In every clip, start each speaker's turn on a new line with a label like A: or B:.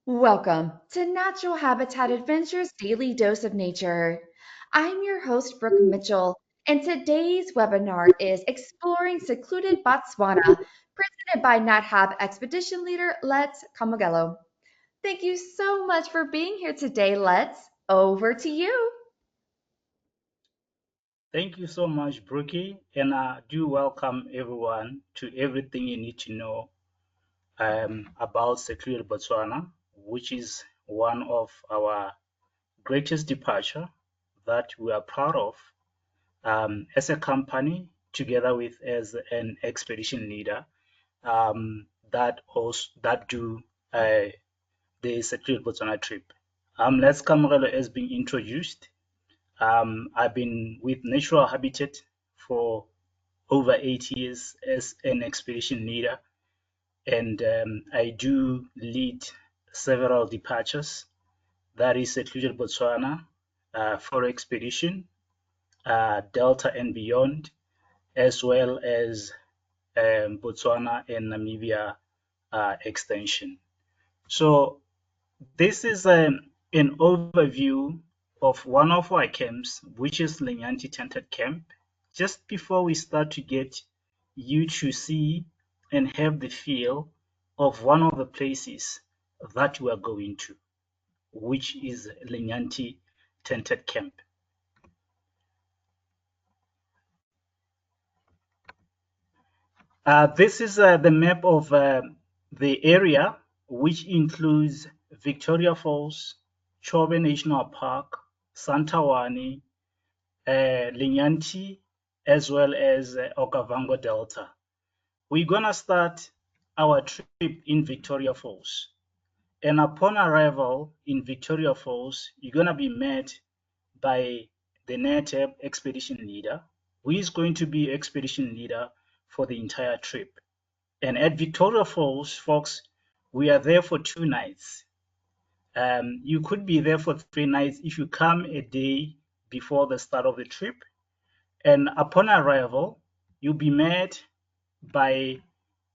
A: Welcome to Natural Habitat Adventures Daily Dose of Nature. I'm your host, Brooke Mitchell, and today's webinar is Exploring Secluded Botswana, presented by NatHab Expedition Leader Lets Kamogelo. Thank you so much for being here today, Let's. Over to you.
B: Thank you so much, Brookie, and I do welcome everyone to everything you need to know about Secluded Botswana, which is one of our greatest departure that we are proud of as a company, together with as an expedition leader that do uh, the Secluded Botswana trip. Let's Kamogelo has been introduced. I've been with Natural Habitat for over 8 years as an expedition leader, and I do lead several departures. That is Secluded Botswana, for expedition, Delta and beyond, as well as Botswana and Namibia extension. So this is an overview of one of our camps, which is Linyanti Tented Camp. Just before we start to get you to see and have the feel of one of the places that we are going to, which is Linyanti Tented Camp. This is the map of the area, which includes Victoria Falls, Chobe National Park, Santawani, Linyanti, as well as Okavango Delta. We're gonna start our trip in Victoria Falls. And upon arrival in Victoria Falls, you're gonna be met by the NATAB expedition leader, who is going to be expedition leader for the entire trip. And at Victoria Falls, folks, we are there for 2 nights. You could be there for 3 nights if you come a day before the start of the trip. And upon arrival, you'll be met by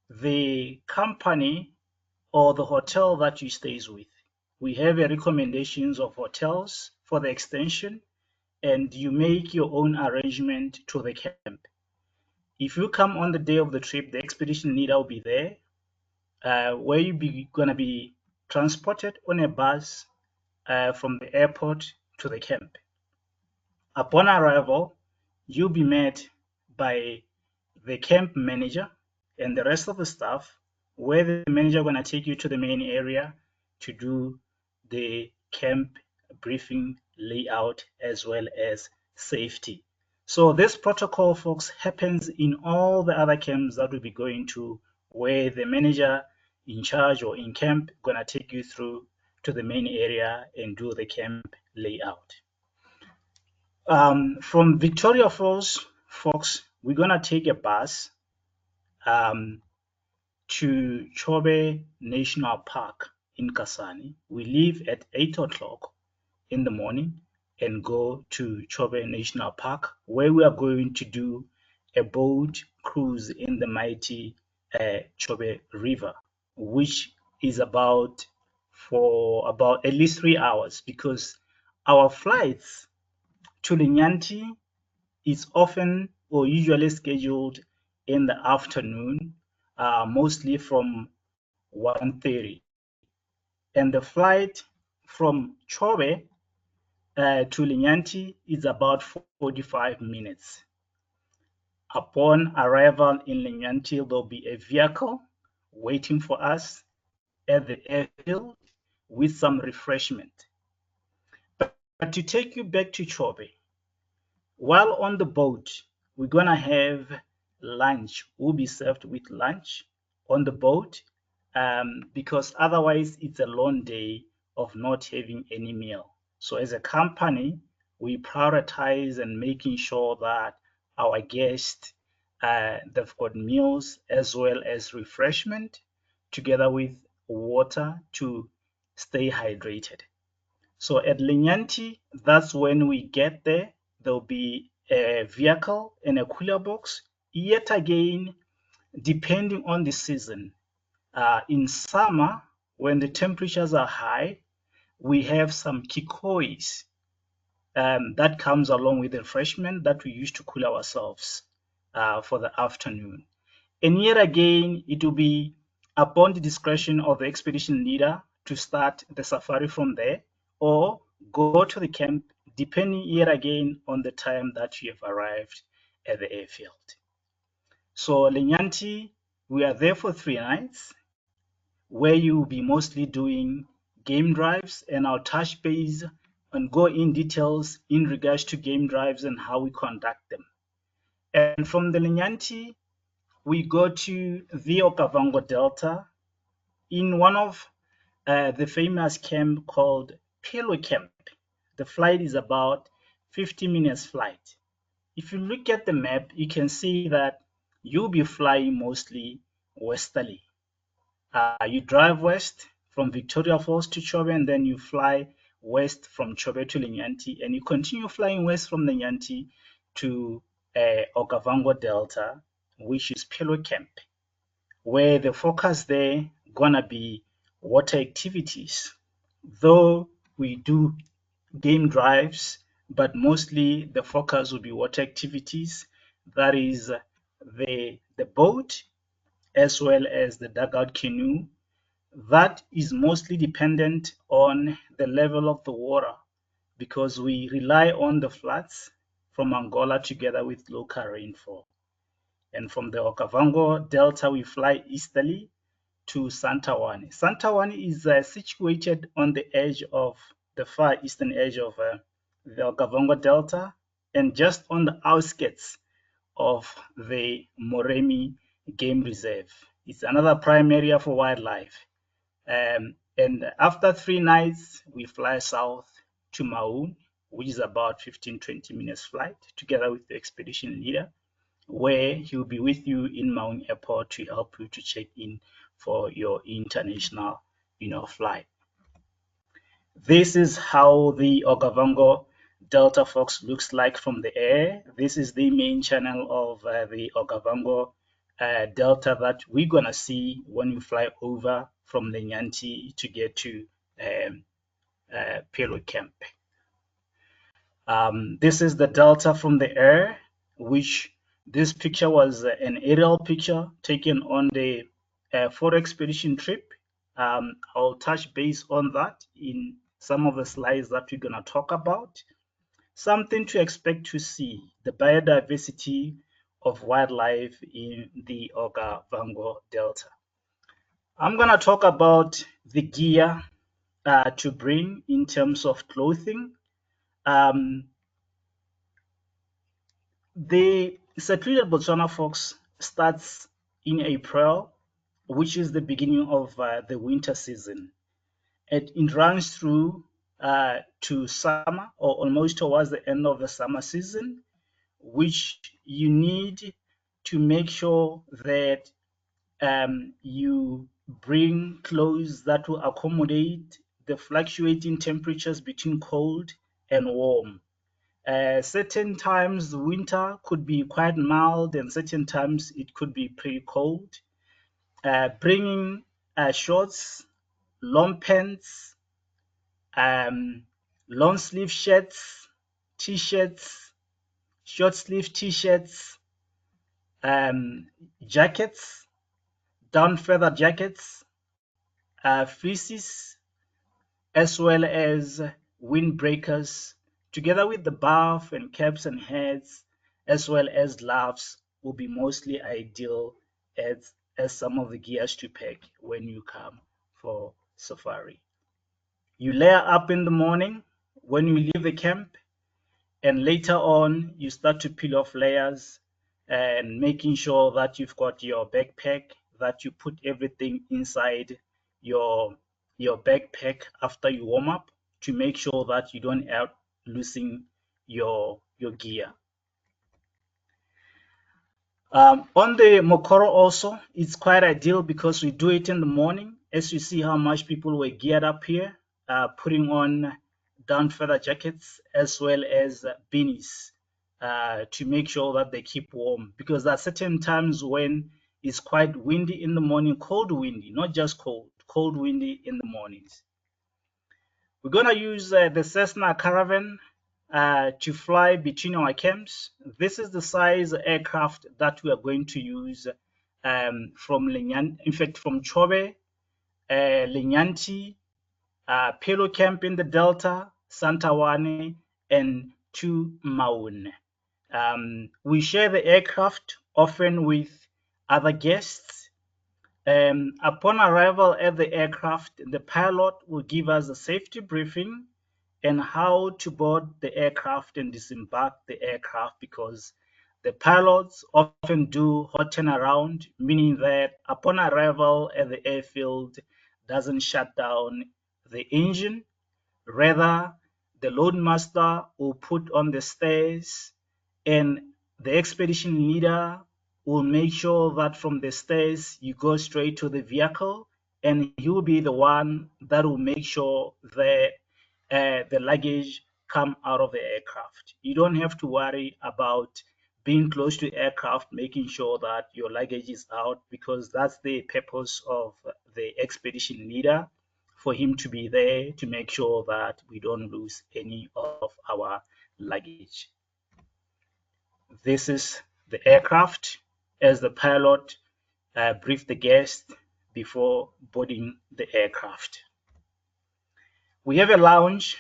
B: the company or the hotel that you stays with. We have a recommendations of hotels for the extension, and you make your own arrangement to the camp. If you come on the day of the trip, the expedition leader will be there, where you be gonna be transported on a bus from the airport to the camp. Upon arrival, you'll be met by the camp manager and the rest of the staff, where the manager gonna take you to the main area to do the camp briefing layout as well as safety. So this protocol, folks, happens in all the other camps that we'll be going to, where the manager in charge or in camp gonna take you through to the main area and do the camp layout. From Victoria Falls, folks, we're gonna take a bus to Chobe National Park in Kasane. We leave at 8 o'clock in the morning and go to Chobe National Park, where we are going to do a boat cruise in the mighty Chobe River, which is for about at least 3 hours, because our flights to Linyanti is often or usually scheduled in the afternoon, mostly from 1:30. And the flight from Chobe to Linyanti is about 45 minutes. Upon arrival in Linyanti, there'll be a vehicle waiting for us at the airfield with some refreshment. But to take you back to Chobe, while on the boat, we're gonna have lunch. We'll be served with lunch on the boat, because otherwise it's a long day of not having any meal. So as a company, we prioritize and making sure that our guests they've got meals as well as refreshment, together with water to stay hydrated. So at Linyanti, that's when we get there. There'll be a vehicle and a cooler box. Yet again, depending on the season, in summer, when the temperatures are high, we have some kikois that comes along with the refreshment that we use to cool ourselves for the afternoon. And yet again, it will be upon the discretion of the expedition leader to start the safari from there or go to the camp, depending yet again on the time that you have arrived at the airfield. So Lenyanti, we are there for 3 nights, where you will be mostly doing game drives, and I'll touch base and go in details in regards to game drives and how we conduct them. And from the Lenyanti, we go to the Okavango Delta in one of the famous camp called Pelo Camp. The flight is about 50 minutes flight. If you look at the map, you can see that you'll be flying mostly westerly. You drive west from Victoria Falls to Chobe, and then you fly west from Chobe to Lenyanti, and you continue flying west from Lenyanti to Okavango Delta, which is Pelo Camp, where the focus there gonna be water activities. Though we do game drives, but mostly the focus will be water activities. That is the boat as well as the dugout canoe. That is mostly dependent on the level of the water because we rely on the floods from Angola together with local rainfall. And from the Okavango Delta, we fly easterly to Santawani. Santawani is situated on the edge of the far eastern edge of the Okavango Delta and just on the outskirts of the Moremi Game Reserve. It's another prime area for wildlife. And after 3 nights, we fly south to Maun, which is about 15-20 minutes flight, together with the expedition leader, where he'll be with you in Maun Airport to help you to check in for your international, flight. This is how the Okavango Delta Fox looks like from the air. This is the main channel of the Okavango Delta that we're gonna see when we fly over from Lenyanti to get to Pelo Camp. This is the Delta from the air, which this picture was an aerial picture taken on the photo expedition trip. I'll touch base on that in some of the slides that we're gonna talk about. Something to expect to see, the biodiversity of wildlife in the Okavango Delta. I'm gonna talk about the gear to bring in terms of clothing. The Secluded Botswana Fox starts in April, which is the beginning of the winter season. It runs through to summer or almost towards the end of the summer season, which you need to make sure that you bring clothes that will accommodate the fluctuating temperatures between cold and warm. Certain times the winter could be quite mild and certain times it could be pretty cold. Bringing shorts, long pants, long sleeve shirts, t-shirts, short sleeve t-shirts, jackets, down feather jackets, fleeces, as well as windbreakers, together with the buff and caps and hats, as well as gloves, will be mostly ideal as some of the gears to pack when you come for safari. You layer up in the morning when you leave the camp, and later on you start to peel off layers and making sure that you've got your backpack, that you put everything inside your backpack after you warm up to make sure that you don't end up losing your gear. On the Mokoro also, it's quite ideal because we do it in the morning. As you see how much people were geared up here, putting on down feather jackets as well as beanies to make sure that they keep warm, because there are certain times when it's quite windy in the morning, cold windy, not just cold, cold windy in the mornings. We're going to use the Cessna Caravan to fly between our camps. This is the size aircraft that we are going to use from from Chobe, Linyanti, Pelo Camp in the Delta, Santawane, and to Maun. We share the aircraft often with other guests. Upon arrival at the aircraft, the pilot will give us a safety briefing and how to board the aircraft and disembark the aircraft, because the pilots often do hot turnaround, meaning that upon arrival at the airfield doesn't shut down the engine. Rather, the loadmaster will put on the stairs, and the expedition leader will make sure that from the stairs you go straight to the vehicle, and he will be the one that will make sure that the luggage come out of the aircraft. You don't have to worry about being close to aircraft, making sure that your luggage is out, because that's the purpose of the expedition leader, for him to be there to make sure that we don't lose any of our luggage. This is the aircraft as the pilot briefed the guest before boarding the aircraft. We have a lounge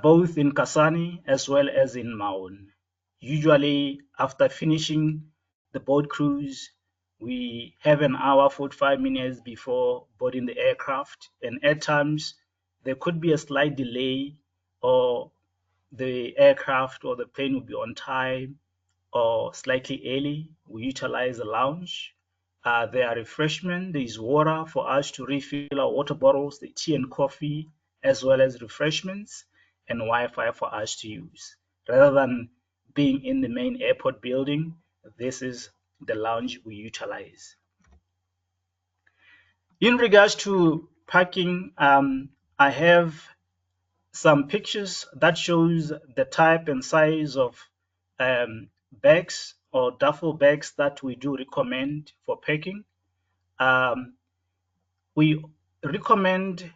B: both in Kasane as well as in Maun. Usually, after finishing the boat cruise, we have an hour, 45 minutes before boarding the aircraft, and at times there could be a slight delay, or the aircraft or the plane will be on time or slightly early. We utilize the lounge. There are refreshments. There is water for us to refill our water bottles, the tea and coffee, as well as refreshments, and Wi-Fi for us to use. Rather than being in the main airport building, this is the lounge we utilize. In regards to parking, I have some pictures that shows the type and size of bags or duffel bags that we do recommend for packing. We recommend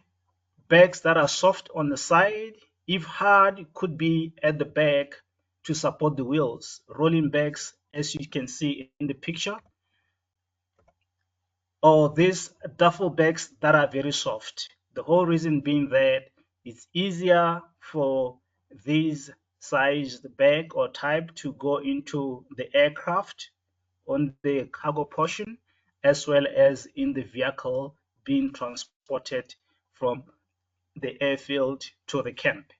B: bags that are soft on the side. If hard, it could be at the back to support the wheels. Rolling bags, as you can see in the picture, or these duffel bags that are very soft. The whole reason being that it's easier for these sized bag or type to go into the aircraft on the cargo portion, as well as in the vehicle being transported from the airfield to the camp.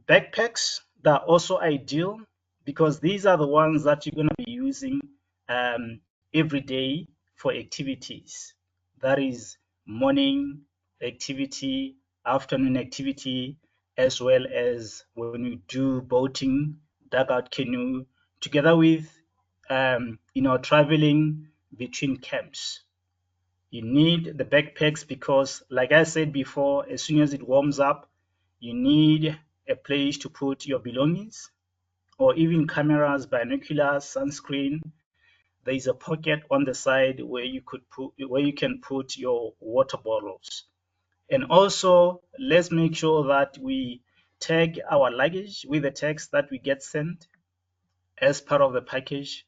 B: Backpacks that are also ideal, because these are the ones that you're going to be using every day for activities. That is morning activity, afternoon activity, as well as when you do boating, dugout canoe, together with traveling between camps. You need the backpacks because, like I said before, as soon as it warms up, you need a place to put your belongings, or even cameras, binoculars, sunscreen. There is a pocket on the side where you can put your water bottles. And also, let's make sure that we tag our luggage with the tags that we get sent as part of the package.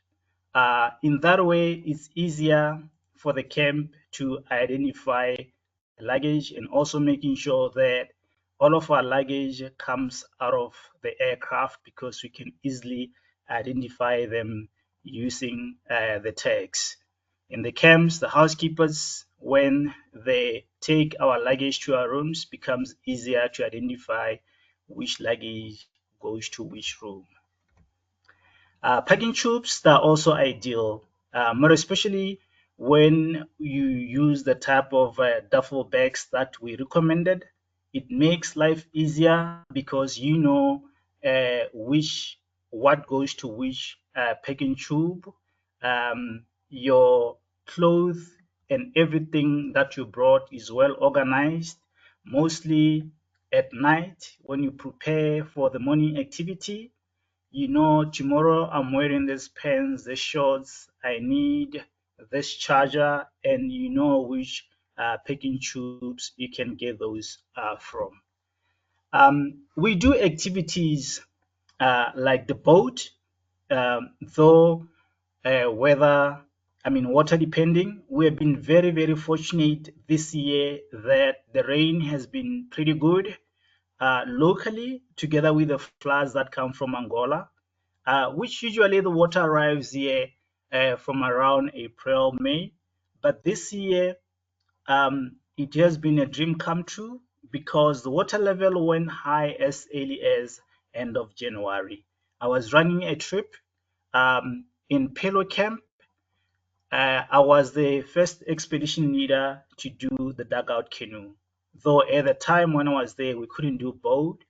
B: In that way, it's easier for the camp to identify luggage, and also making sure that all of our luggage comes out of the aircraft, because we can easily identify them using the tags. In the camps, the housekeepers, when they take our luggage to our rooms, becomes easier to identify which luggage goes to which room. Packing tubes are also ideal, more especially when you use the type of duffel bags that we recommended. It makes life easier because you know what goes to which packing tube. Your clothes and everything that you brought is well organized, mostly at night when you prepare for the morning activity. You know, tomorrow I'm wearing these pants, these shorts, I need this charger, and you know which packing tubes, you can get those from. We do activities like the boat, though weather, water depending. We have been very, very fortunate this year that the rain has been pretty good locally, together with the floods that come from Angola, which usually the water arrives here from around April, May. But this year, it has been a dream come true because the water level went high as early as end of January. I was running a trip in Pelo Camp. I was the first expedition leader to do the dugout canoe. Though at the time when I was there, we couldn't do boat,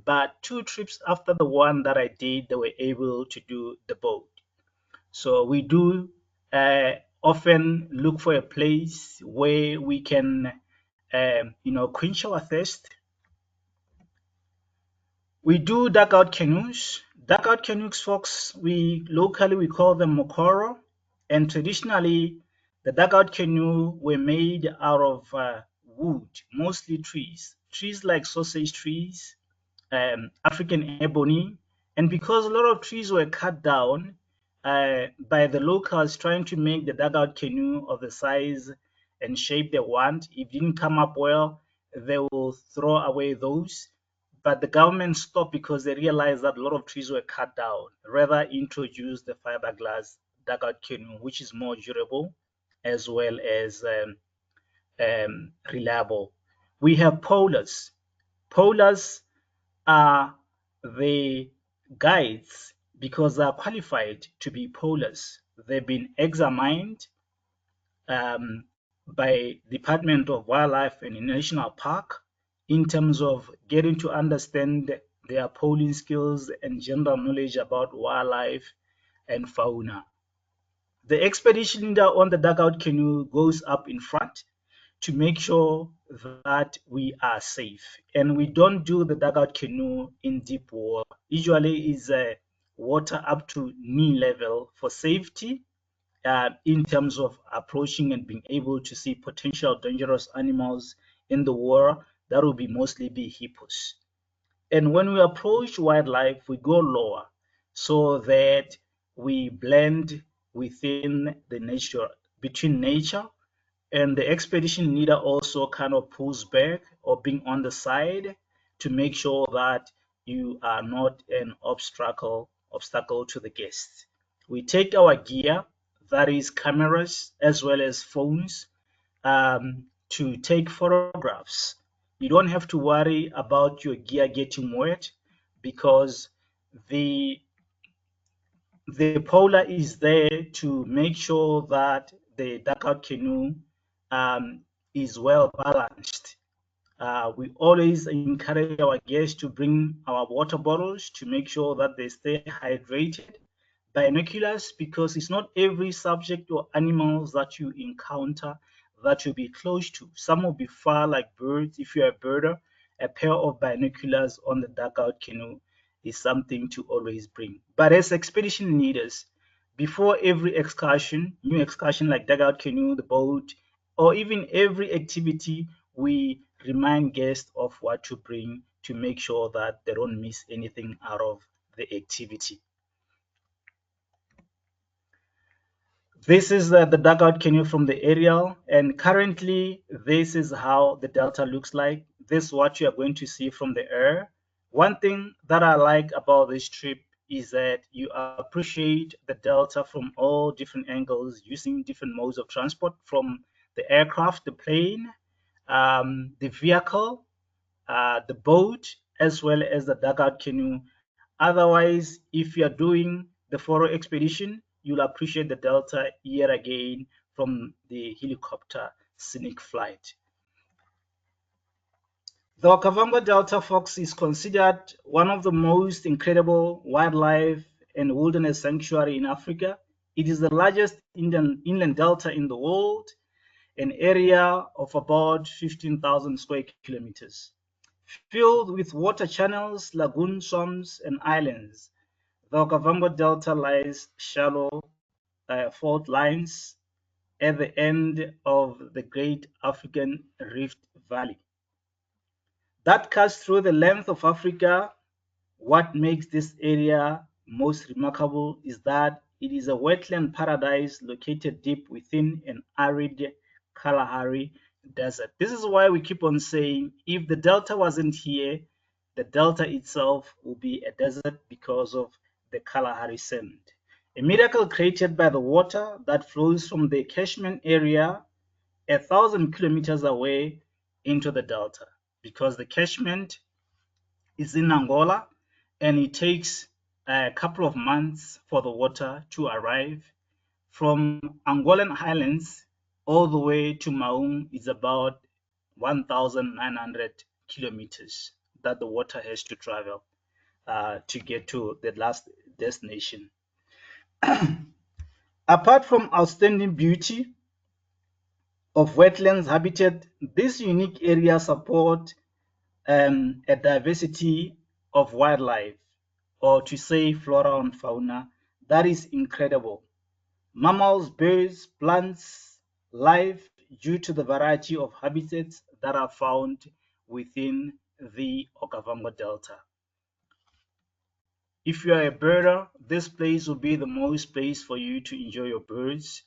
B: but 2 trips after the one that I did, they were able to do the boat. So we do often look for a place where we can, quench our thirst. We do dugout canoes. Dugout canoes, folks, we locally we call them mokoro, and traditionally the dugout canoe were made out of wood, mostly trees like sausage trees, African ebony, and because a lot of trees were cut down by the locals trying to make the dugout canoe of the size and shape they want, if it didn't come up well, they will throw away those. But the government stopped because they realized that a lot of trees were cut down. Rather, introduce the fiberglass dugout canoe, which is more durable as well as reliable. We have polars. Polars are the guides because they are qualified to be polars. They've been examined um, by Department of Wildlife and National Park in terms of getting to understand their polling skills and general knowledge about wildlife and fauna. The expedition leader on the dugout canoe goes up in front to make sure that we are safe. And we don't do the dugout canoe in deep water. Usually is water up to knee level for safety in terms of approaching and being able to see potential dangerous animals in the water. That will be mostly be hippos. And when we approach wildlife, we go lower so that we blend within the nature, between nature, and the expedition leader also kind of pulls back or being on the side to make sure that you are not an obstacle to the guests. We take our gear, that is cameras as well as phones, to take photographs. You don't have to worry about your gear getting wet because the the polar is there to make sure that the dugout canoe is well balanced. We always encourage our guests to bring our water bottles to make sure that they stay hydrated. Binoculars, because it's not every subject or animals that you encounter that you'll be close to. Some will be far, like birds. If you're a birder, a pair of binoculars on the dugout canoe is something to always bring. But as expedition leaders, before every excursion, new excursion like dugout canoe, the boat, or even every activity, we remind guests of what to bring to make sure that they don't miss anything out of the activity. This is the dugout canoe from the aerial, and currently this is how the delta looks like. This is what you are going to see from the air. One thing that I like about this trip is that you appreciate the delta from all different angles using different modes of transport from the aircraft, the plane, the vehicle, the boat, as well as the dugout canoe. Otherwise, if you're doing the photo expedition, you'll appreciate the delta yet again from the helicopter scenic flight. The Okavango Delta fox is considered one of the most incredible wildlife and wilderness sanctuary in Africa. It is the largest inland delta in the world, an area of about 15,000 square kilometers, filled with water channels, lagoon swamps, and islands. The Okavango Delta lies shallow fault lines at the end of the Great African Rift Valley that cuts through the length of Africa. What makes this area most remarkable is that it is a wetland paradise located deep within an arid Kalahari Desert. This is why we keep on saying if the delta wasn't here, the delta itself would be a desert because of the Kalahari sand. A miracle created by the water that flows from the catchment area 1,000 kilometers away into the delta, because the catchment is in Angola and it takes a couple of months for the water to arrive. From Angolan highlands all the way to Maung is about 1,900 kilometers that the water has to travel to get to the last destination. Apart from outstanding beauty of wetlands habitat, this unique area support a diversity of wildlife, or to say flora and fauna, that is incredible. Mammals, birds, plants, life due to the variety of habitats that are found within the Okavango Delta. If you are a birder, this place will be the most place for you to enjoy your birds.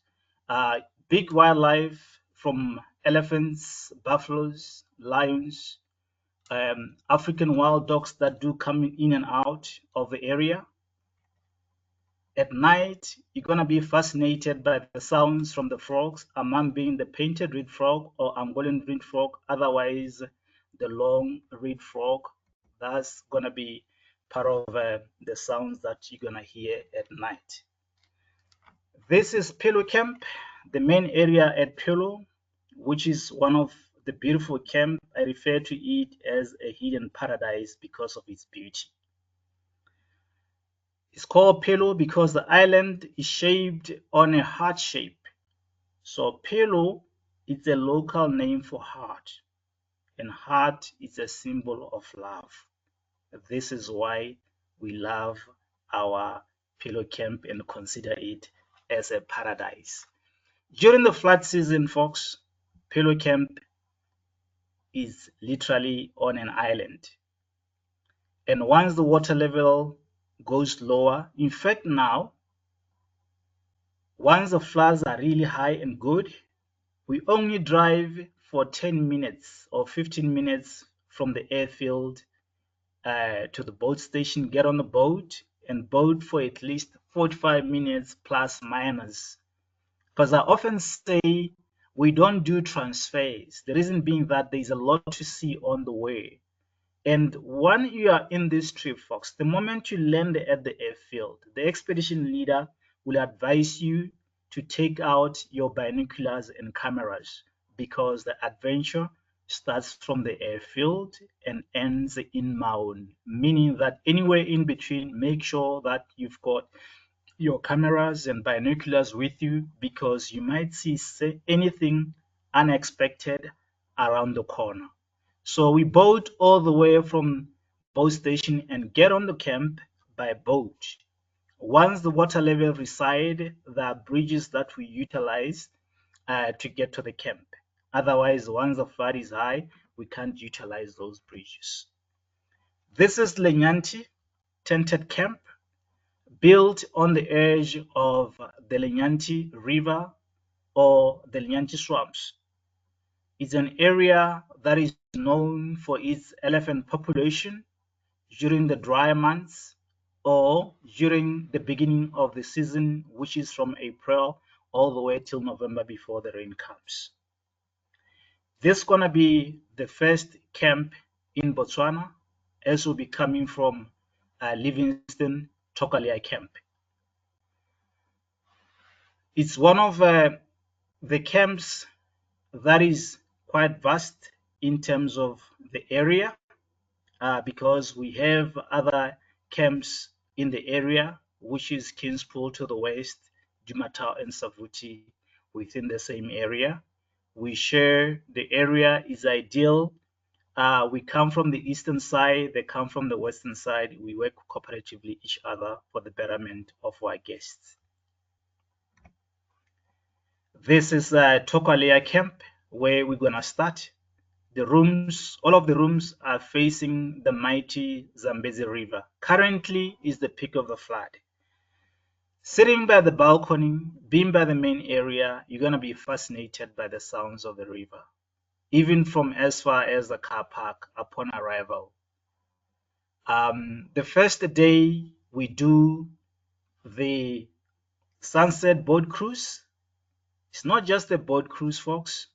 B: Big wildlife from elephants, buffaloes, lions, African wild dogs that do come in and out of the area. At night, you're going to be fascinated by the sounds from the frogs, among being the painted reed frog or Angolan reed frog, otherwise the long reed frog. That's going to be part of the sounds that you're going to hear at night. This is Pillow Camp, the main area at Pillow, which is one of the beautiful camp. I refer to it as a hidden paradise because of its beauty. It's called Pillow because the island is shaped on a heart shape. So Pillow is a local name for heart, and heart is a symbol of love. This is why we love our Pillow Camp and consider it as a paradise. During the flood season, folks, Pillow Camp is literally on an island. And once the water level goes lower, in fact now, once the floods are really high and good, we only drive for 10 minutes or 15 minutes from the airfield to the boat station, get on the boat and boat for at least 45 minutes plus minus. Because I often say we don't do transfers. The reason being that there's a lot to see on the way. And when you are in this trip, folks, the moment you land at the airfield, the expedition leader will advise you to take out your binoculars and cameras, because the adventure starts from the airfield and ends in Maun, meaning that anywhere in between, make sure that you've got your cameras and binoculars with you, because you might see anything unexpected around the corner. So we boat all the way from boat station and get on the camp by boat. Once the water level reside, there are bridges that we utilize to get to the camp. Otherwise, once the flood is high, we can't utilize those bridges. This is Lenyanti tented camp, built on the edge of the Lenyanti River or the Lenyanti swamps. It's an area that is known for its elephant population during the dry months or during the beginning of the season, which is from April all the way till November before the rain comes. This is going to be the first camp in Botswana, as will be coming from Livingston Tokalia camp. It's one of the camps that is quite vast in terms of the area, because we have other camps in the area, which is Kingspool to the west, Jumatao and Savuti within the same area. We share the area is ideal. We come from the eastern side, they come from the western side. We work cooperatively each other for the betterment of our guests. This is Tokalea camp where we're gonna start. The rooms, all of the rooms are facing the mighty Zambezi River. Currently is the peak of the flood. Sitting by the balcony, being by the main area, you're gonna be fascinated by the sounds of the river, even from as far as the car park upon arrival. The first day we do the sunset boat cruise. It's not just a boat cruise, folks.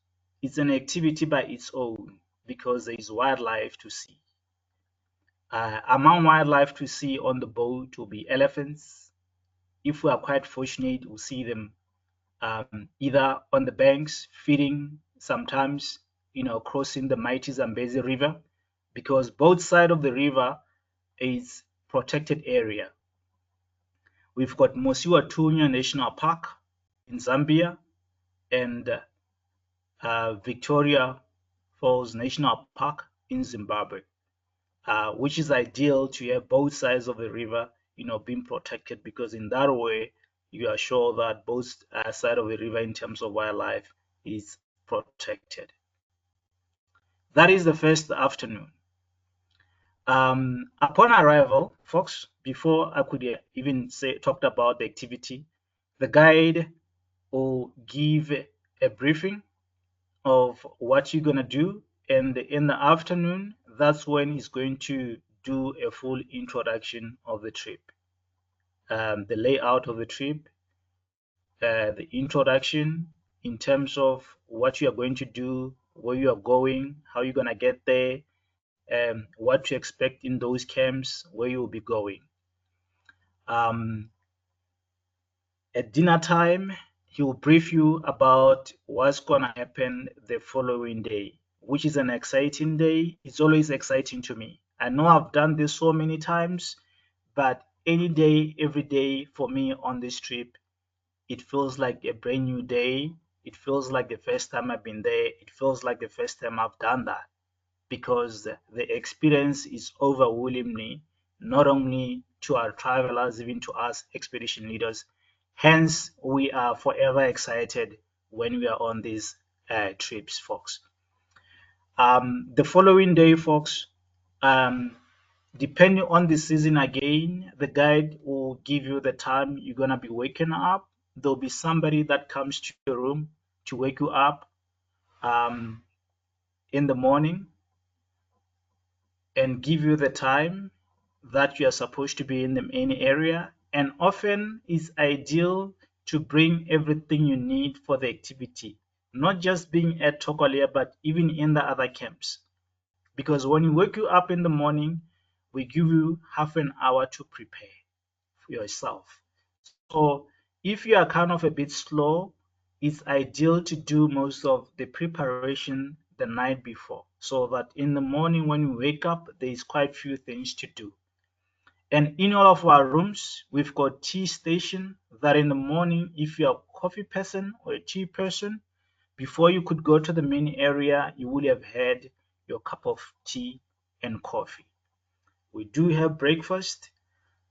B: It's an activity by its own because there is wildlife to see. Among wildlife to see on the boat will be elephants. If we are quite fortunate, we'll see them either on the banks feeding, sometimes crossing the mighty Zambezi River, because both sides of the river is protected area. We've got Mosiwa National Park in Zambia and Victoria Falls National Park in Zimbabwe, which is ideal to have both sides of the river, being protected, because in that way you are sure that both sides of the river in terms of wildlife is protected. That is the first afternoon. Upon arrival, folks, before I could even talked about the activity, the guide will give a briefing of what you're gonna do, and in the afternoon, that's when he's going to do a full introduction of the trip, the layout of the trip, the introduction in terms of what you are going to do, where you are going, how you're gonna get there, what to expect in those camps, where you will be going. At dinner time, he will brief you about what's gonna happen the following day, which is an exciting day. It's always exciting to me. I know I've done this so many times, but any day, every day for me on this trip, it feels like a brand new day. It feels like the first time I've been there. It feels like the first time I've done that, because the experience is overwhelmingly, not only to our travelers, even to us expedition leaders. Hence, we are forever excited when we are on these trips, folks. The following day, folks, depending on the season again, the guide will give you the time you're going to be waking up. There'll be somebody that comes to your room to wake you up um, in the morning and give you the time that you are supposed to be in the main area. And often it's ideal to bring everything you need for the activity, not just being at Tokolea, but even in the other camps. Because when we wake you up in the morning, we give you half an hour to prepare for yourself. So if you are kind of a bit slow, it's ideal to do most of the preparation the night before, so that in the morning when you wake up, there is quite few things to do. And in all of our rooms, we've got tea station that in the morning, if you're a coffee person or a tea person, before you could go to the main area, you would have had your cup of tea and coffee. We do have breakfast.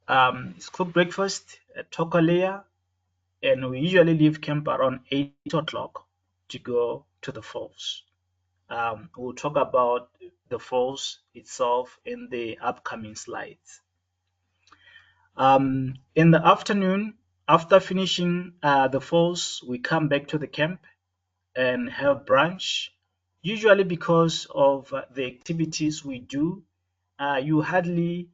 B: It's cooked breakfast at Tokalea, and we usually leave camp around 8 o'clock to go to the falls. We'll talk about the falls itself in the upcoming slides. In the afternoon, after finishing the falls, we come back to the camp and have brunch. Usually, because of the activities we do, you hardly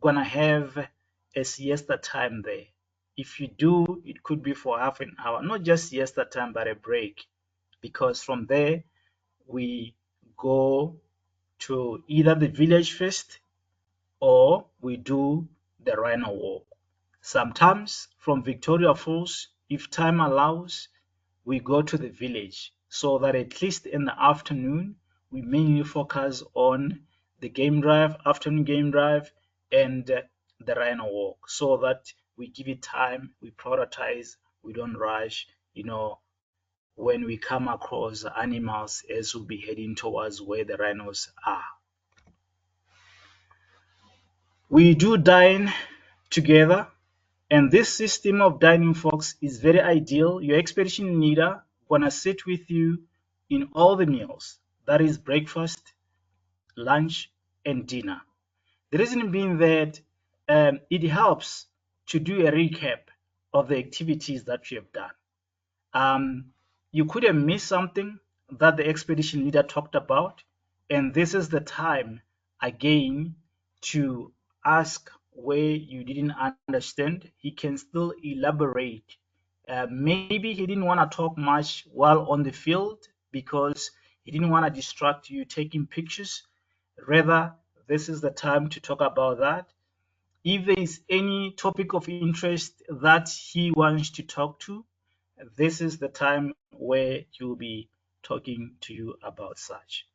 B: gonna have a siesta time there. If you do, it could be for half an hour, not just siesta time, but a break, because from there we go to either the village first or we do the rhino walk. Sometimes from Victoria Falls, if time allows, we go to the village, so that at least in the afternoon we mainly focus on the game drive, afternoon game drive, and the rhino walk, so that we give it time, we prioritize, we don't rush, when we come across animals as we'll be heading towards where the rhinos are. We do dine together, and this system of dining, folks, is very ideal. Your expedition leader gonna sit with you in all the meals. That is breakfast, lunch, and dinner. The reason being that it helps to do a recap of the activities that you have done. Um, you could have missed something that the expedition leader talked about, and this is the time again to ask where you didn't understand. He can still elaborate. Maybe he didn't want to talk much while on the field because he didn't want to distract you taking pictures. Rather, this is the time to talk about that. If there is any topic of interest that he wants to talk to, this is the time where he'll be talking to you about such.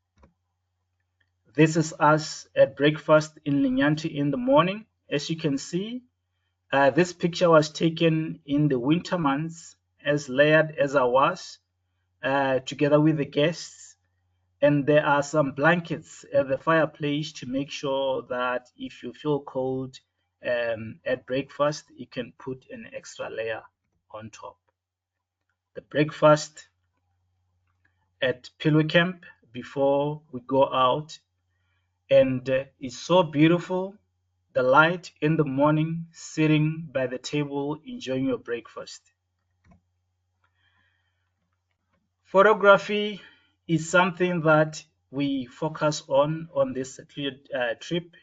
B: This is us at breakfast in Linyanti in the morning. As you can see, this picture was taken in the winter months, as layered as I was, together with the guests. And there are some blankets at the fireplace to make sure that if you feel cold at breakfast, you can put an extra layer on top. The breakfast at Pillow Camp before we go out, and it's so beautiful. The light in the morning, sitting by the table, enjoying your breakfast. Photography is something that we focus on this secluded trip.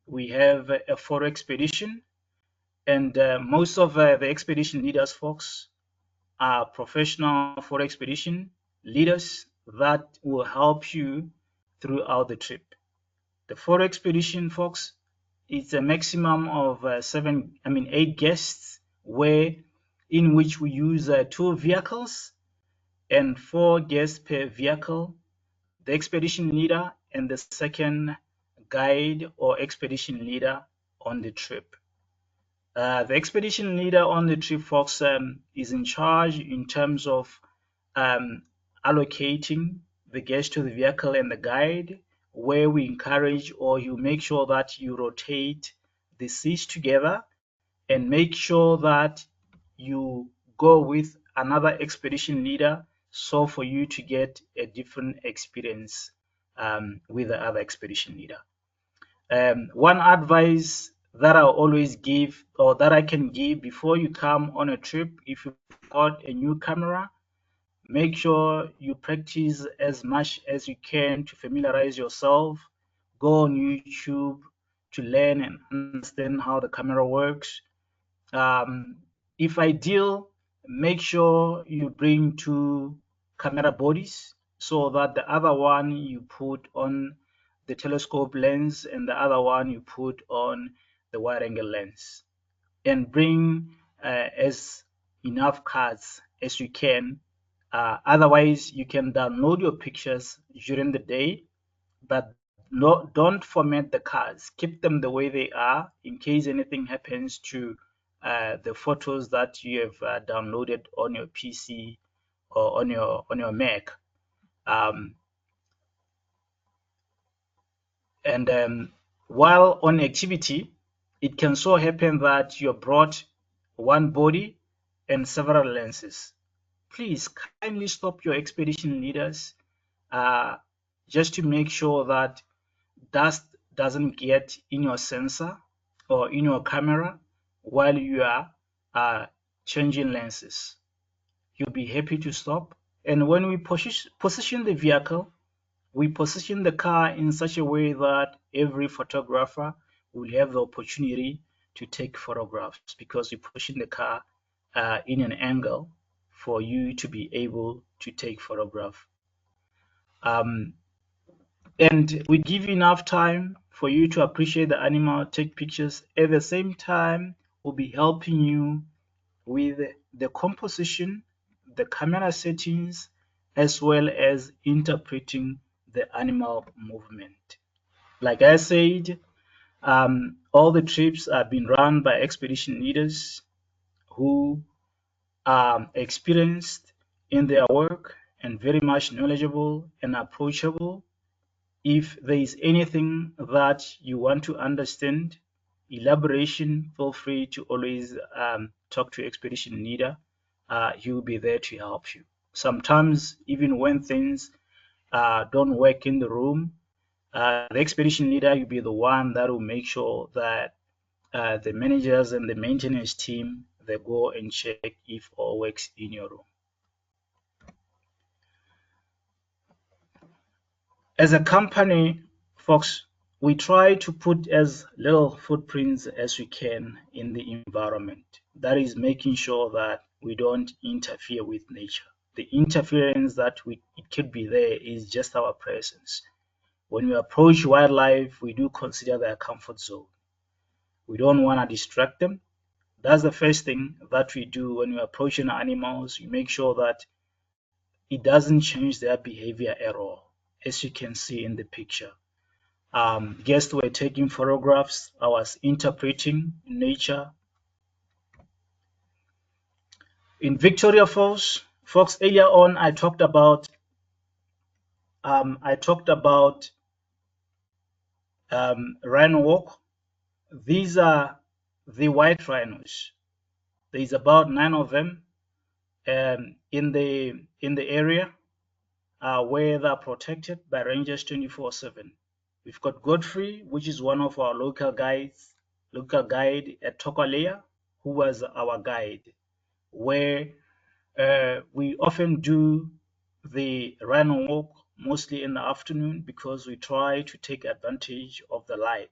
B: We have a photo expedition, and most of the expedition leaders folks are professional photo expedition leaders that will help you throughout the trip. The photo expedition folks, it's a maximum of eight guests, where in which we use two vehicles and 4 guests per vehicle, the expedition leader and the second guide or expedition leader on the trip. The expedition leader on the trip, folks, is in charge in terms of allocating the guests to the vehicle and the guide, where we encourage or you make sure that you rotate the seats together and make sure that you go with another expedition leader so for you to get a different experience with the other expedition leader. One advice that I always give or that I can give before you come on a trip, if you've got a new camera, make sure you practice as much as you can to familiarize yourself. Go on YouTube to learn and understand how the camera works. If ideal, make sure you bring 2 camera bodies so that the other one you put on the telescope lens and the other one you put on the wide angle lens, and bring as enough cards as you can. Otherwise, you can download your pictures during the day, but don't format the cards. Keep them the way they are in case anything happens to the photos that you have downloaded on your PC or on your Mac. Um, and while on activity, it can so happen that you brought one body and several lenses. Please kindly stop your expedition leaders uh, just to make sure that dust doesn't get in your sensor or in your camera while you are changing lenses. You'll be happy to stop. And when we position the vehicle, we position the car in such a way that every photographer will have the opportunity to take photographs because we position the car in an angle for you to be able to take photograph. Um, and we give you enough time for you to appreciate the animal, take pictures. At the same time, we'll be helping you with the composition, the camera settings, as well as interpreting the animal movement. Like I said, all the trips are being run by expedition leaders who are experienced in their work and very much knowledgeable and approachable. If there is anything that you want to understand, elaboration, feel free to always talk to expedition leader. He will be there to help you. Sometimes even when things don't work in the room, the expedition leader will be the one that will make sure that the managers and the maintenance team, they go and check if all works in your room. As a company, folks, we try to put as little footprints as we can in the environment. That is making sure that we don't interfere with nature. The interference that it could be there is just our presence. When we approach wildlife, we do consider their comfort zone. We don't want to distract them. That's the first thing that we do when we're approaching animals. We make sure that it doesn't change their behavior at all, as you can see in the picture. Guests were taking photographs. I was interpreting nature. In Victoria Falls, folks, earlier on I talked about rhino walk. These are the white rhinos. There's about 9 of them in the area where they're protected by rangers 24/7. We've got Godfrey, which is one of our local guide at Tokalea, who was our guide, where we often do the rhino walk mostly in the afternoon because we try to take advantage of the light.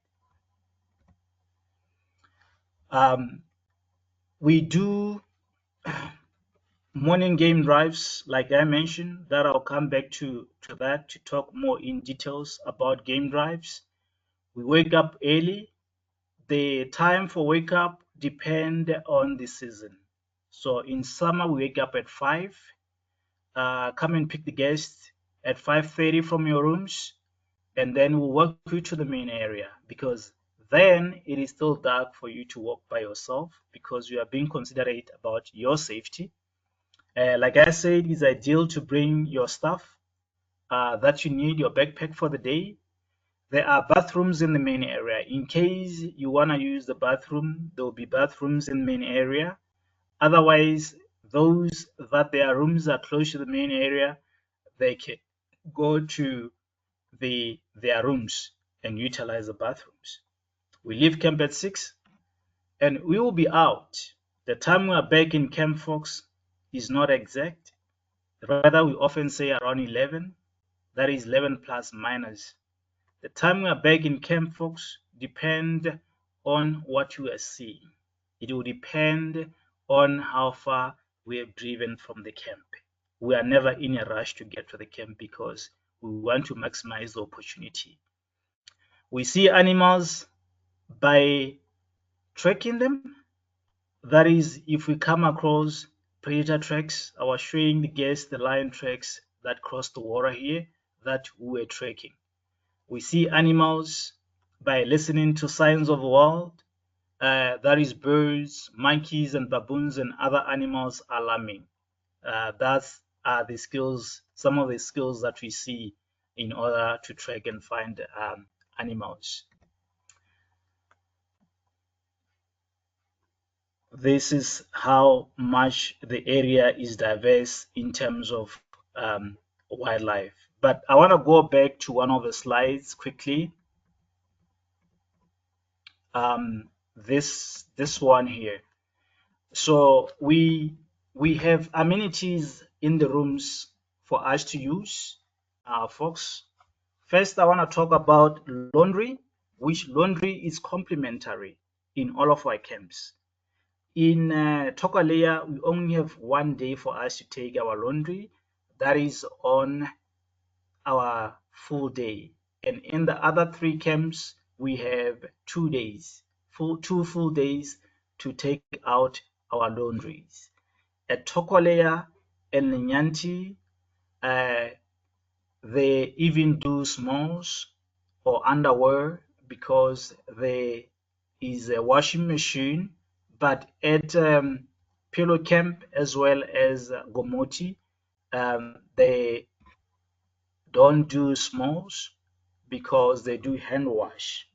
B: We do morning game drives, like I mentioned, that I'll come back to that to talk more in details about game drives. We wake up early. The time for wake up depend on the season. So in summer, we wake up at 5. Come and pick the guests at 5:30 from your rooms, and then we'll walk you to the main area because then it is still dark for you to walk by yourself because you are being considerate about your safety. Like I said, it's ideal to bring your stuff that you need, your backpack for the day. There are bathrooms in the main area. In case you want to use the bathroom, there will be bathrooms in the main area. Otherwise, those that their rooms are close to the main area, they can go to their rooms and utilize the bathrooms. We leave camp at 6 and we will be out. The time we are back in camp, folks, is not exact. Rather, we often say around 11. That is 11 plus minus. The time we are back in camp, folks, depend on what you are seeing. It will depend on how far we have driven from the camp. We are never in a rush to get to the camp because we want to maximize the opportunity. We see animals by tracking them. That is, if we come across predator tracks, I was showing the guests the lion tracks that cross the water here that we were tracking. We see animals by listening to signs of the world. That is birds, monkeys, and baboons and other animals alarming. That's the skills, some of the skills that we see in order to track and find animals. This is how much the area is diverse in terms of wildlife. But I want to go back to one of the slides quickly. This one here. So we have amenities in the rooms for us to use, folks. First, I want to talk about laundry, which laundry is complimentary in all of our camps. In Tokalea, we only have one day for us to take our laundry. That is on our full day. And in the other 3 camps, we have 2 days, two full days to take out our laundries. At Tokolea and Nyanti, they even do smalls or underwear because there is a washing machine. But at Pilo Camp as well as Gomoti, they don't do smalls because they do hand wash.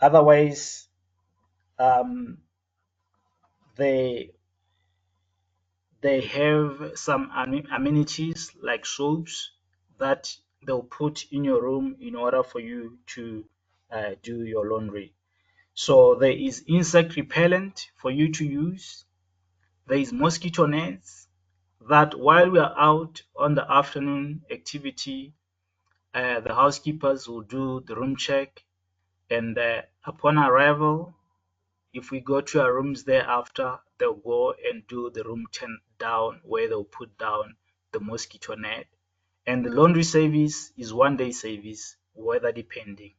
B: Otherwise, they they have some amenities like soaps that they'll put in your room in order for you to do your laundry. So there is insect repellent for you to use. There is mosquito nets that while we are out on the afternoon activity, the housekeepers will do the room check, and upon arrival, if we go to our rooms thereafter, they'll go and do the room turn down where they'll put down the mosquito net. And the laundry service is 1 day service, weather depending,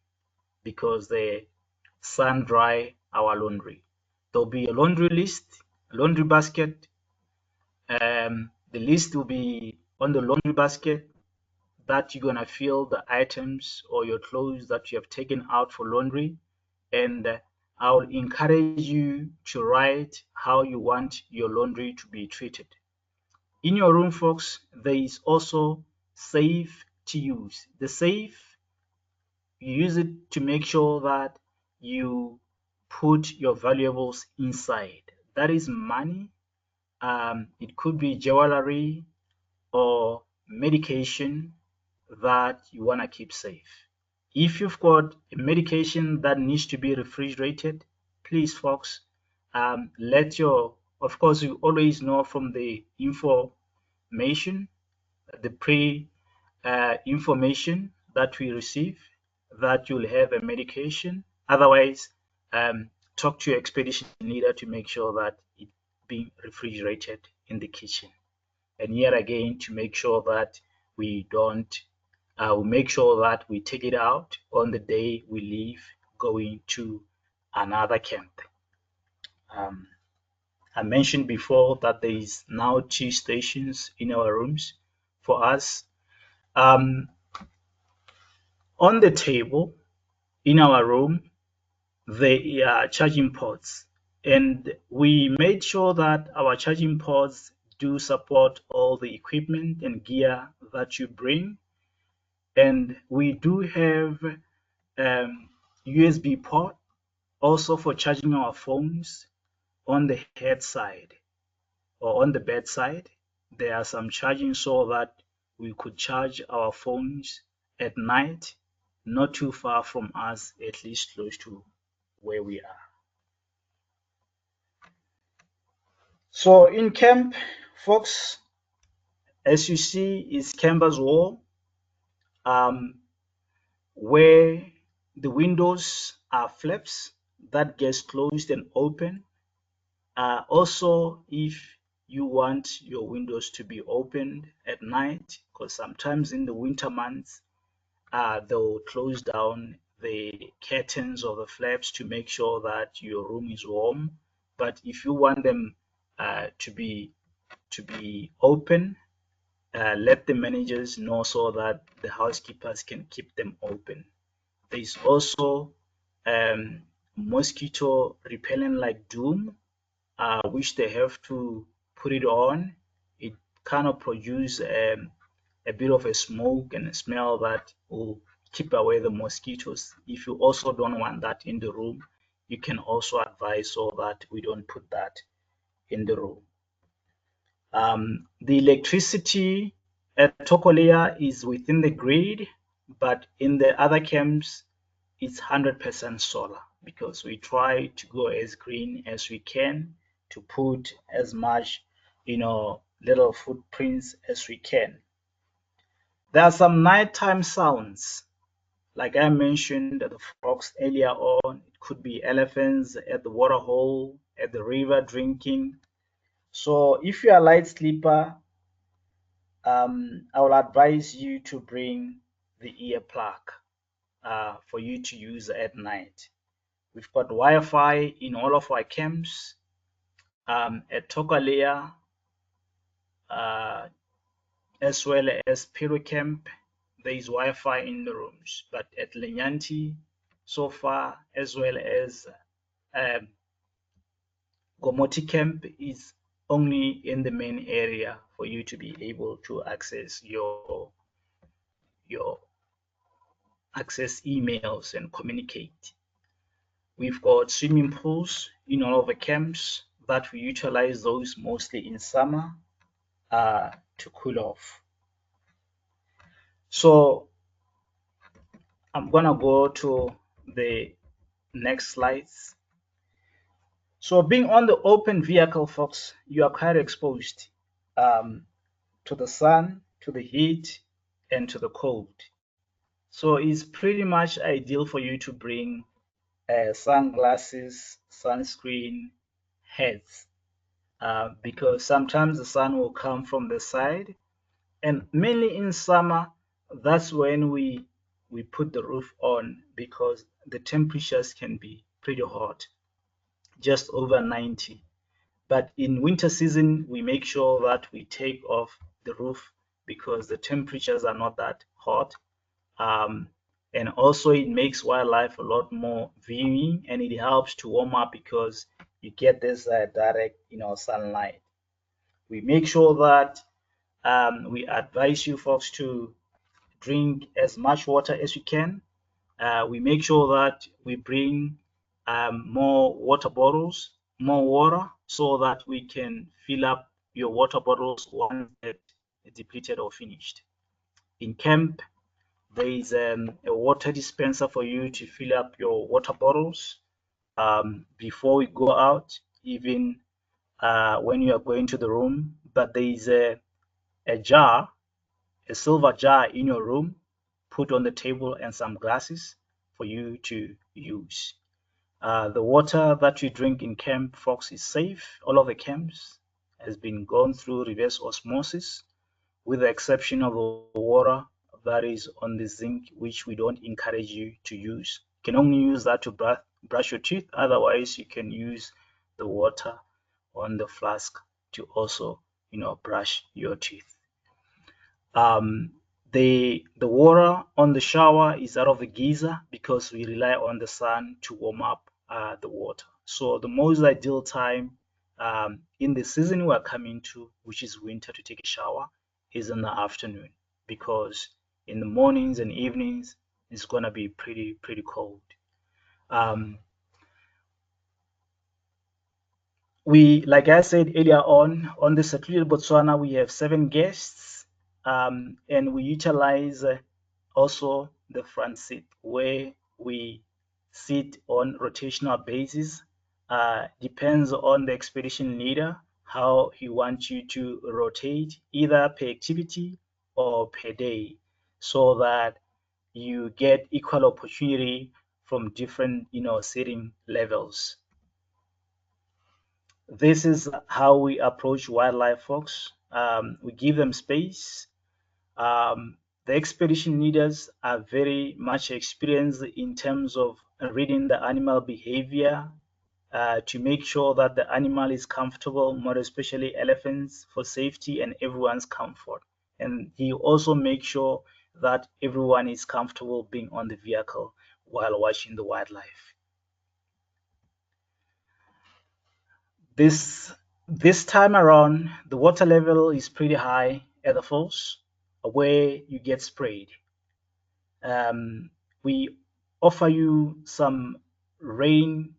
B: because they sun dry our laundry. There'll be a laundry list, laundry basket. The list will be on the laundry basket that you're gonna fill the items or your clothes that you have taken out for laundry, and I'll encourage you to write how you want your laundry to be treated. In your room, folks, there is also safe to use. The safe, you use it to make sure that you put your valuables inside. That is money. It could be jewelry or medication that you want to keep safe. If you've got a medication that needs to be refrigerated, please, folks, of course, you always know from the information, the information that we receive, that you'll have a medication. Otherwise, talk to your expedition leader to make sure that it's being refrigerated in the kitchen. And yet again, to make sure that we don't, we make sure that we take it out on the day we leave going to another camp. I mentioned before that there is now 2 stations in our rooms for us. Um, on the table in our room, there are charging ports, and we made sure that our charging ports do support all the equipment and gear that you bring. And we do have USB port also for charging our phones on the head side or on the bedside. There are some charging so that we could charge our phones at night, not too far from us, at least close to where we are. So in camp, folks, as you see, is canvas wall, where the windows are flaps that gets closed and open. Also, if you want your windows to be opened at night, because sometimes in the winter months, they'll close down the curtains or the flaps to make sure that your room is warm. But if you want them to be open, let the managers know so that the housekeepers can keep them open. There is also mosquito repellent like Doom, which they have to put it on. It kind of produce a bit of a smoke and a smell that will keep away the mosquitoes. If you also don't want that in the room, you can also advise so that we don't put that in the room. The electricity at Tokolea is within the grid, but in the other camps, it's 100% solar because we try to go as green as we can to put as much, little footprints as we can. There are some nighttime sounds. Like I mentioned the frogs earlier on, it could be elephants at the water hole, at the river drinking. So if you're a light sleeper, I will advise you to bring the earplug for you to use at night. We've got Wi-Fi in all of our camps. At Tokalea, as well as Piru Camp, there is Wi-Fi in the rooms. But at Lenyanti, so far, as well as Gomoti Camp, is only in the main area for you to be able to access your access emails and communicate. We've got swimming pools in all of the camps that we utilize those mostly in summer. to cool off. So I'm gonna go to the next slides. So being on the open vehicle, folks, you are quite exposed um, to the sun, to the heat, and to the cold. So it's pretty much ideal for you to bring sunglasses, sunscreen, hats, because sometimes the sun will come from the side, and mainly in summer, that's when we put the roof on because the temperatures can be pretty hot, just over 90. But in winter season, we make sure that we take off the roof because the temperatures are not that hot. Um, and also it makes wildlife a lot more viewing, and it helps to warm up because you get this direct, sunlight. We make sure that we advise you folks to drink as much water as you can. We make sure that we bring more water bottles, more water, so that we can fill up your water bottles once they're depleted or finished. In camp, there is a water dispenser for you to fill up your water bottles before we go out, even when you are going to the room. But there is a jar, a silver jar in your room, put on the table, and some glasses for you to use. The water that you drink in camp, folks, is safe. All of the camps has been gone through reverse osmosis, with the exception of the water that is on the zinc, which we don't encourage you to use. You can only use that to brush your teeth. Otherwise, you can use the water on the flask to also, brush your teeth. Um, the water on the shower is out of the geyser because we rely on the sun to warm up the water. So the most ideal time in the season we're coming to, which is winter, to take a shower is in the afternoon, because in the mornings and evenings it's gonna be pretty cold. Um, like I said earlier on the Secluded Botswana, we have 7 guests, and we utilize also the front seat where we sit on rotational basis. Depends on the expedition leader how he wants you to rotate, either per activity or per day, so that you get equal opportunity from different, sitting levels. This is how we approach wildlife, folks. We give them space. The expedition leaders are very much experienced in terms of reading the animal behavior to make sure that the animal is comfortable, more especially elephants, for safety and everyone's comfort. And he also makes sure that everyone is comfortable being on the vehicle while watching the wildlife. This this time around, the water level is pretty high at the falls where you get sprayed. We offer you some rain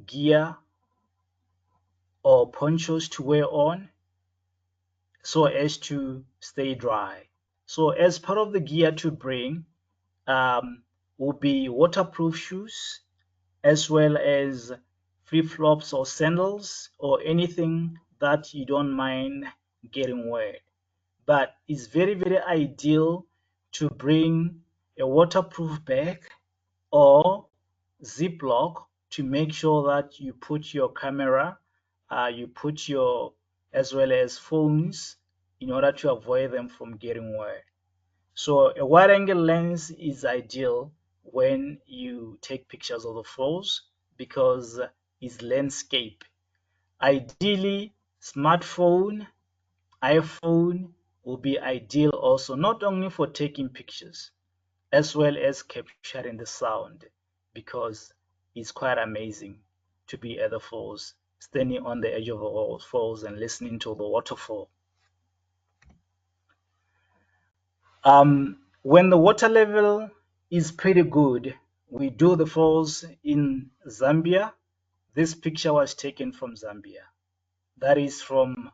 B: gear or ponchos to wear on so as to stay dry. So as part of the gear to bring will be waterproof shoes, as well as flip-flops or sandals or anything that you don't mind getting wet. But it's very ideal to bring a waterproof bag or Ziploc to make sure that you put your camera, you put your, as well as phones, in order to avoid them from getting wet. So a wide angle lens is ideal when you take pictures of the falls because it's landscape. Ideally, smartphone, iPhone will be ideal also, not only for taking pictures, as well as capturing the sound, because it's quite amazing to be at the falls, standing on the edge of the falls and listening to the waterfall. When the water level is pretty good, we do the falls in Zambia. This picture was taken from Zambia. That is from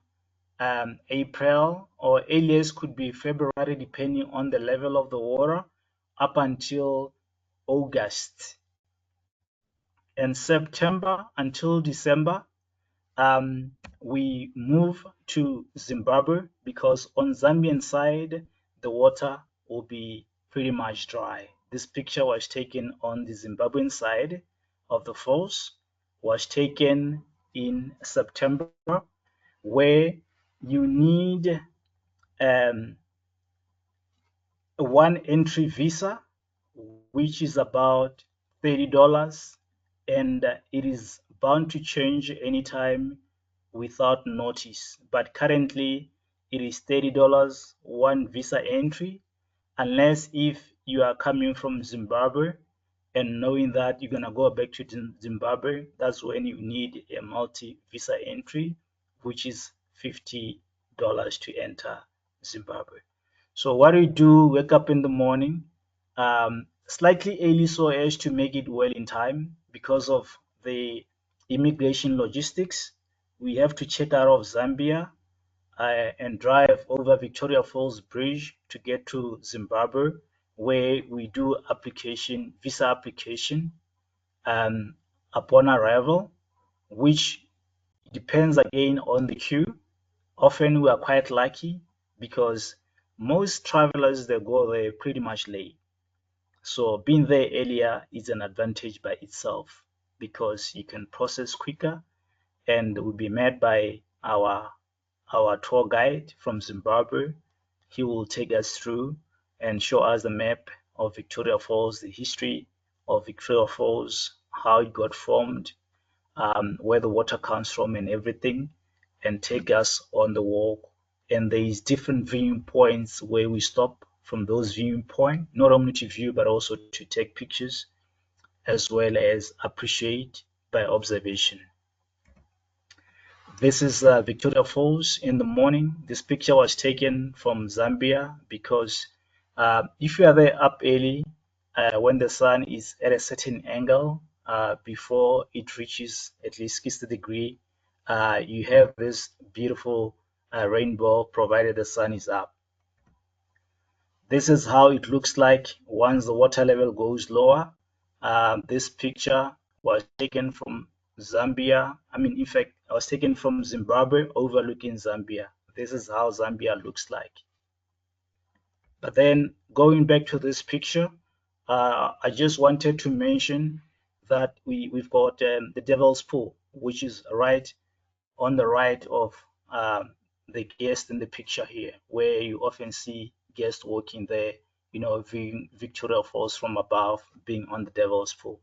B: April, or earliest could be February, depending on the level of the water, up until August. And September until December, we move to Zimbabwe because on Zambian side, the water will be pretty much dry. This picture was taken on the Zimbabwean side of the falls, was taken in September, where you need um, one entry visa, which is about $30, and it is bound to change anytime without notice. But currently, it is $30 one visa entry, unless if you are coming from Zimbabwe and knowing that you're gonna go back to Zimbabwe, that's when you need a multi visa entry, which is $50 to enter Zimbabwe. So what we do, wake up in the morning, slightly early so as to make it well in time because of the immigration logistics. We have to check out of Zambia and drive over Victoria Falls Bridge to get to Zimbabwe, where we do visa application um, upon arrival, which depends again on the queue. Often we are quite lucky because most travelers they go there pretty much late. So being there earlier is an advantage by itself because you can process quicker and we'll be met by our tour guide from Zimbabwe. He will take us through and show us the map of Victoria Falls, the history of Victoria Falls, how it got formed, where the water comes from and everything, and take us on the walk. And there is different viewing points where we stop from those viewing points, not only to view but also to take pictures as well as appreciate by observation. This is Victoria Falls in the morning. This picture was taken from Zambia because if you are there up early, when the sun is at a certain angle, before it reaches at least 60 degrees, you have this beautiful rainbow provided the sun is up. This is how it looks like once the water level goes lower. This picture was taken from Zambia. In fact, I was taken from Zimbabwe overlooking Zambia. This is how Zambia looks like. But then going back to this picture, I just wanted to mention that we've got the Devil's Pool, which is right on the right of the guest in the picture here, where you often see guests walking there, viewing Victoria Falls from above, being on the Devil's Pool.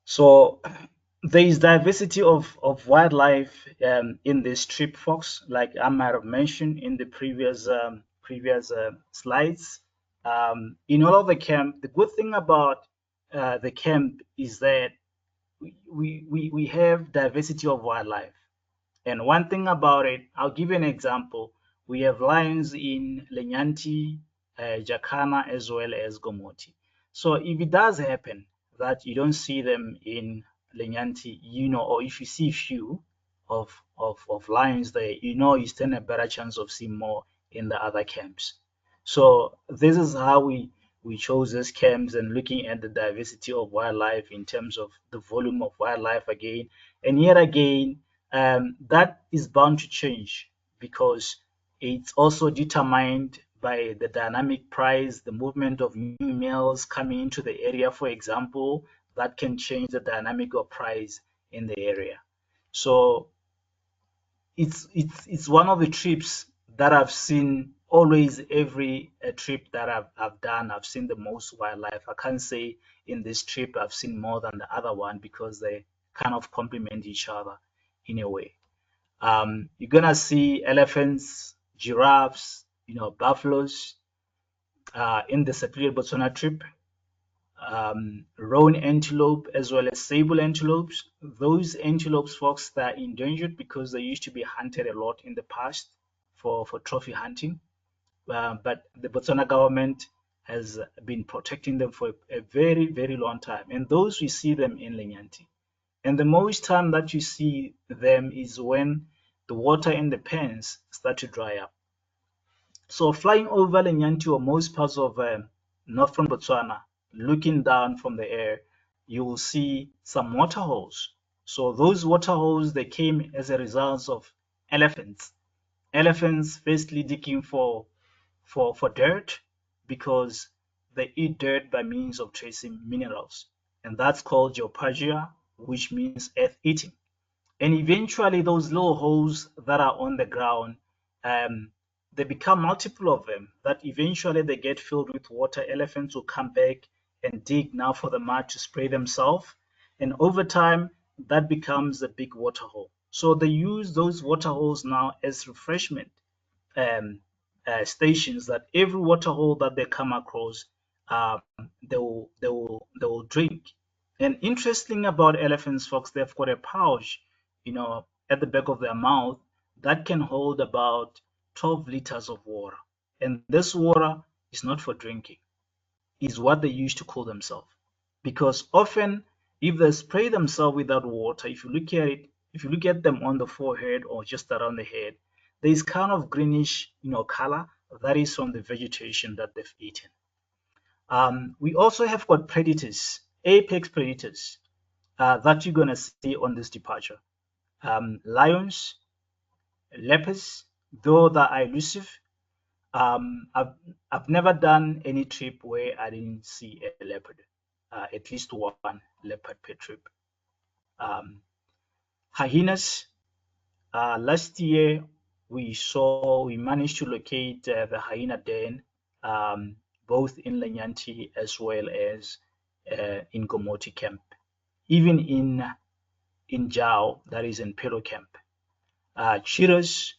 B: So there is diversity of wildlife in this trip, folks. Like I might have mentioned in the previous slides. In all of the camp, the good thing about the camp is that we have diversity of wildlife. And one thing about it, I'll give you an example. We have lions in Lenyanti, Jacana, as well as Gomoti. So if it does happen that you don't see them in Lenyanti, or if you see few of lions there, you stand a better chance of seeing more in the other camps. So this is how we chose these camps and looking at the diversity of wildlife in terms of the volume of wildlife again. And yet again, that is bound to change because it's also determined by the dynamic price, the movement of new males coming into the area, for example, that can change the dynamic of price in the area. So it's one of the trips that I've seen always every trip that I've done. I've seen the most wildlife. I can't say in this trip I've seen more than the other one because they kind of complement each other in a way. You're gonna see elephants, giraffes, buffaloes in the Secluded Botswana trip. Roan antelope as well as sable antelopes. Those antelopes, folks, they're endangered because they used to be hunted a lot in the past for trophy hunting. But the Botswana government has been protecting them for a very, very long time. And those we see them in Lenyanti. And the most time that you see them is when the water in the pens start to dry up. So flying over Lenyanti or most parts of northern Botswana, looking down from the air, you will see some water holes. So those water holes, they came as a result of elephants. Elephants firstly digging for dirt because they eat dirt by means of tracing minerals. And that's called geophagia, which means earth eating. And eventually those little holes that are on the ground, um, they become multiple of them that eventually they get filled with water. Elephants will come back and dig now for the mud to spray themselves, and over time that becomes a big water hole. So they use those water holes now as refreshment um, stations, that every water hole that they come across, um, they will drink. And interesting about elephants, folks, they've got a pouch, at the back of their mouth that can hold about 12 liters of water. And this water is not for drinking, is what they use to cool themselves. Because often, if they spray themselves with that water, if you look at them on the forehead or just around the head, there is kind of greenish, color that is from the vegetation that they've eaten. We also have got predators, apex predators, that you're gonna see on this departure. Lions, leopards, though they are elusive. I've never done any trip where I didn't see a leopard, at least one leopard per trip. Um, hyenas. Last year we managed to locate the hyena den, both in Lanyanti as well as in Gomoti camp, even in Jao, that is in Pelo camp. Cheetahs,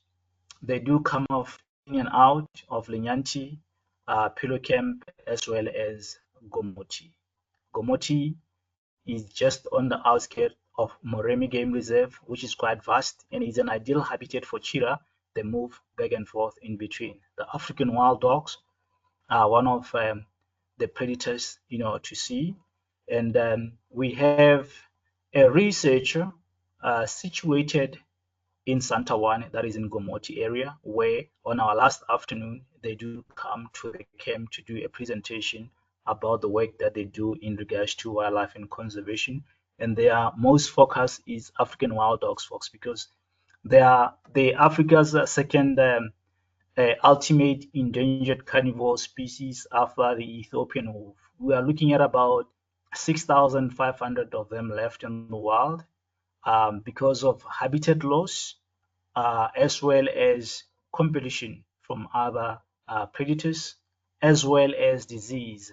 B: they do come off in and out of Linyanti, Pilo Camp, as well as Gomoti. Gomoti is just on the outskirts of Moremi Game Reserve, which is quite vast and is an ideal habitat for cheetah. They move back and forth in between. The African wild dogs are one of the predators, to see. And we have a researcher situated in Santawan, that is in Gomoti area, where on our last afternoon they do come to the camp to do a presentation about the work that they do in regards to wildlife and conservation. And their most focus is African wild dogs, folks, because they are Africa's second ultimate endangered carnivore species after the Ethiopian wolf. We are looking at about 6,500 of them left in the wild, because of habitat loss, as well as competition from other predators, as well as disease,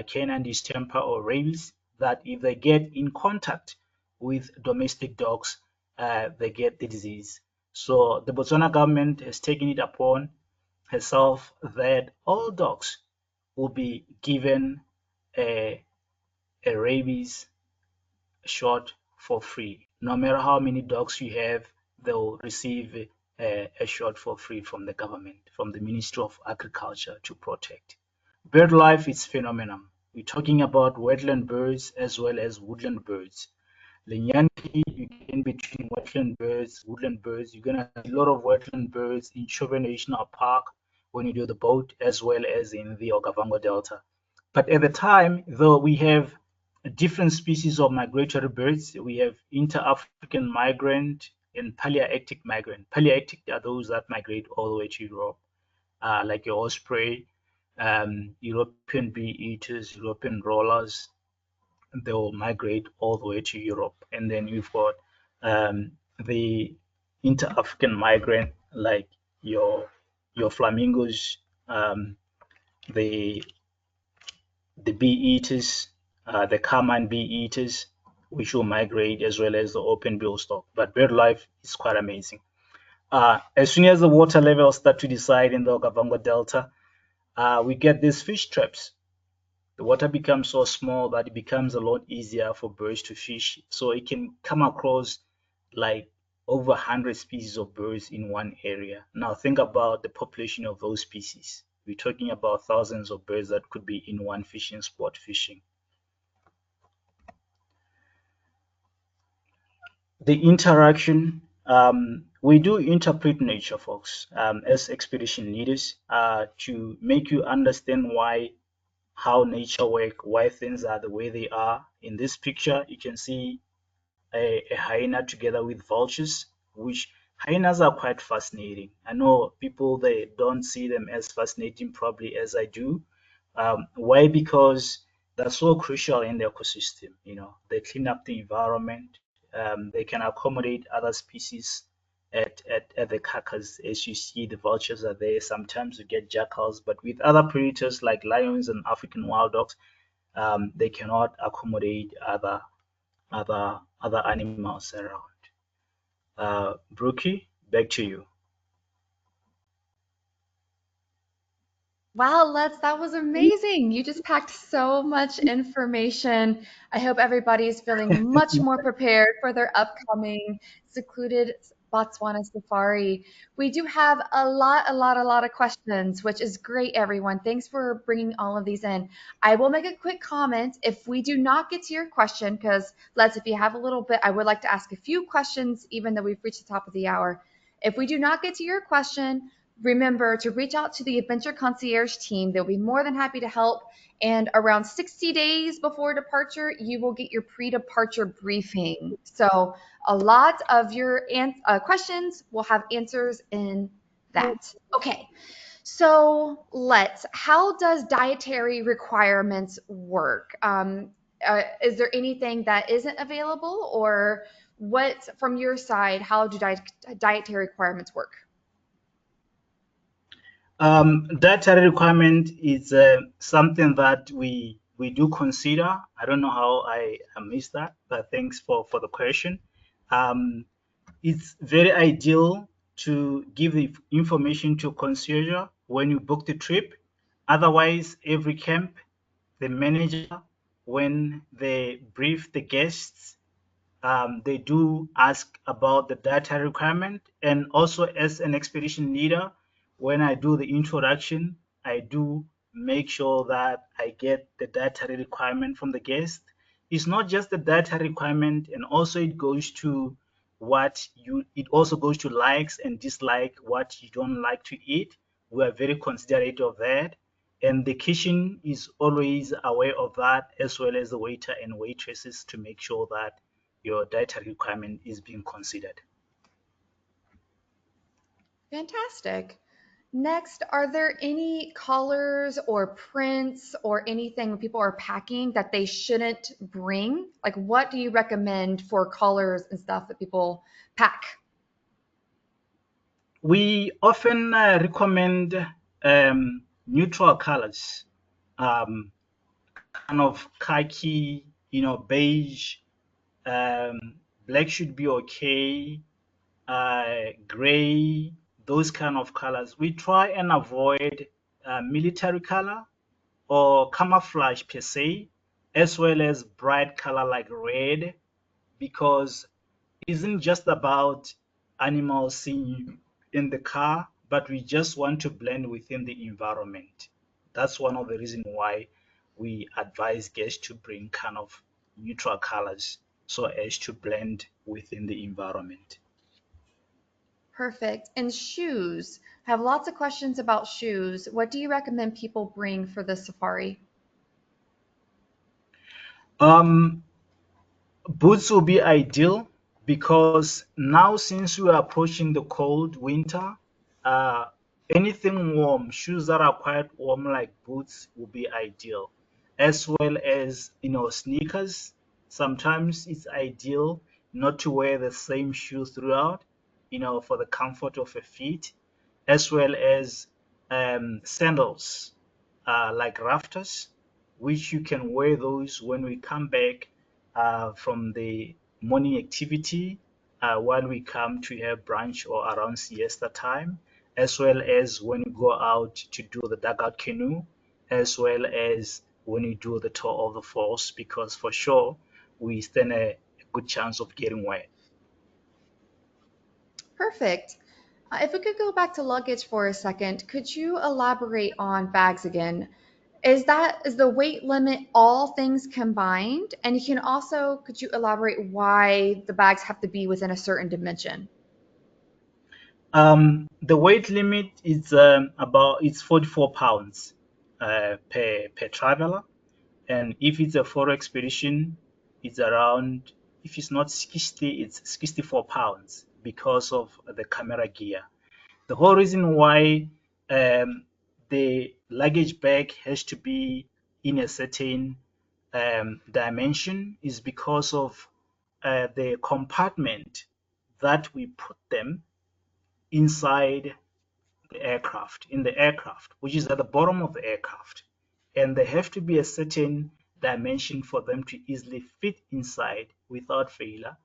B: canine distemper or rabies, that if they get in contact with domestic dogs, they get the disease. So the Botswana government has taken it upon herself that all dogs will be given a, a rabies shot for free. No matter how many dogs you have, they'll receive a shot for free from the government, from the Ministry of Agriculture to protect. Bird life is phenomenal. We're talking about wetland birds as well as woodland birds. Linyanti, you get in between wetland birds, woodland birds. You're gonna see a lot of wetland birds in Chobe National Park when you do the boat, as well as in the Okavango Delta. But at the time, though, we have different species of migratory birds. We have inter-African migrant and Palearctic migrant. Palearctic are those that migrate all the way to Europe, like your osprey, European bee-eaters, European rollers. They will migrate all the way to Europe. And then you've got the inter-African migrant, like your flamingos, um, the bee-eaters, the carmine bee-eaters, which will migrate, as well as the open bill stock. But bird life is quite amazing. As soon as the water levels start to decide in the Okavango Delta, we get these fish traps. The water becomes so small that it becomes a lot easier for birds to fish. So it can come across like over 100 species of birds in one area. Now think about the population of those species. We're talking about thousands of birds that could be in one fishing spot fishing. The interaction, we do interpret nature, folks, as expedition leaders, to make you understand why, how nature work, why things are the way they are. In this picture, you can see a hyena together with vultures, which hyenas are quite fascinating. I know people, they don't see them as fascinating probably as I do. Why? Because they're so crucial in the ecosystem. You know, they clean up the environment. They can accommodate other species at the carcass. As you see, the vultures are there. Sometimes you get jackals, but with other predators like lions and African wild dogs, they cannot accommodate other animals around. Brookie, back to you.
A: Wow, Let's, that was amazing. You just packed so much information. I hope everybody is feeling much more prepared for their upcoming secluded Botswana safari. We do have a lot of questions, which is great, everyone. Thanks for bringing all of these in. I will make a quick comment if we do not get to your question, because Let's, if you have a little bit, I would like to ask a few questions, even though we've reached the top of the hour. If we do not get to your question, remember to reach out to the Adventure Concierge team. They'll be more than happy to help. And around 60 days before departure, you will get your pre departure briefing. So, a lot of your questions will have answers in that. Okay, so how does dietary requirements work? Is there anything that isn't available, or what from your side, how do dietary requirements work?
B: Dietary requirement is something that we do consider. I don't know how I missed that, but thanks for the question. Um, it's very ideal to give the information to concierge when you book the trip. Otherwise, every camp, the manager, when they brief the guests, they do ask about the data requirement. And also, as an expedition leader, when I do the introduction, I do make sure that I get the data requirement from the guest. It's not just the data requirement, and also it goes to it also goes to likes and dislike, what you don't like to eat. We are very considerate of that. And the kitchen is always aware of that, as well as the waiter and waitresses, to make sure that your dietary requirement is being considered.
A: Fantastic. Next, are there any colors or prints or anything when people are packing that they shouldn't bring? Like, what do you recommend for colors and stuff that people pack?
B: We often recommend neutral colors, um, kind of khaki, beige, um, black should be okay, gray, those kind of colors. We try and avoid military color or camouflage per se, as well as bright color like red, because it isn't just about animals seeing you in the car, but we just want to blend within the environment. That's one of the reasons why we advise guests to bring kind of neutral colors so as to blend within the environment.
A: Perfect. And shoes. I have lots of questions about shoes. What do you recommend people bring for the safari?
B: Um, Boots will be ideal because now, since we are approaching the cold winter, uh, anything warm, shoes that are quite warm like boots will be ideal, as well as sneakers. Sometimes it's ideal not to wear the same shoe throughout, for the comfort of your feet, as well as sandals, like rafters, which you can wear those when we come back from the morning activity, while we come to have brunch or around siesta time, as well as when we go out to do the dugout canoe, as well as when we do the tour of the falls, because for sure we stand a good chance of getting wet.
A: Perfect. If we could go back to luggage for a second, could you elaborate on bags again? Is the weight limit all things combined? And you can also, could you elaborate why the bags have to be within a certain dimension?
B: The weight limit is about it's 44 pounds per traveler, and if it's a four expedition, it's around, if it's not 60, it's 64 pounds because of the camera gear. The whole reason why the luggage bag has to be in a certain dimension is because of the compartment that we put them inside in the aircraft, which is at the bottom of the aircraft. And they have to be a certain dimension for them to easily fit inside without failure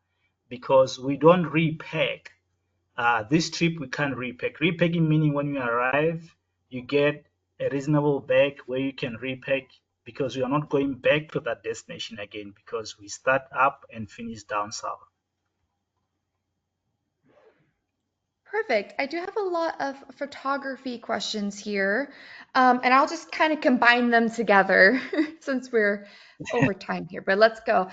B: because we don't repack. This trip we can't repack. Repacking meaning when you arrive, you get a reasonable bag where you can repack because we are not going back to that destination again because we start up and finish down south.
A: Perfect. I do have a lot of photography questions here, and I'll just kind of combine them together since we're over time here. But let's go.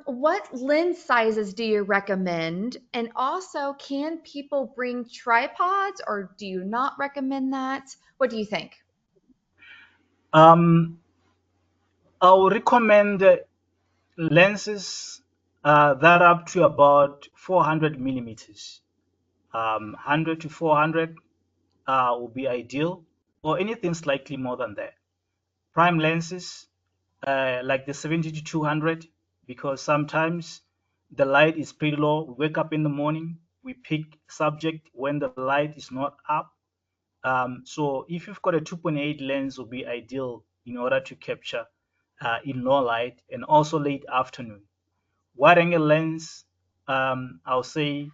A: What lens sizes do you recommend? And also, can people bring tripods, or do you not recommend that? What do you think?
B: Um, I would recommend lenses that are up to about 400 millimeters. 100 to 400 would be ideal, or anything slightly more than that. Prime lenses like the 70 to 200, because sometimes the light is pretty low. We wake up in the morning, we pick subject when the light is not up. So if you've got a 2.8 lens, will be ideal in order to capture in low light and also late afternoon. Wide angle lens, I'll say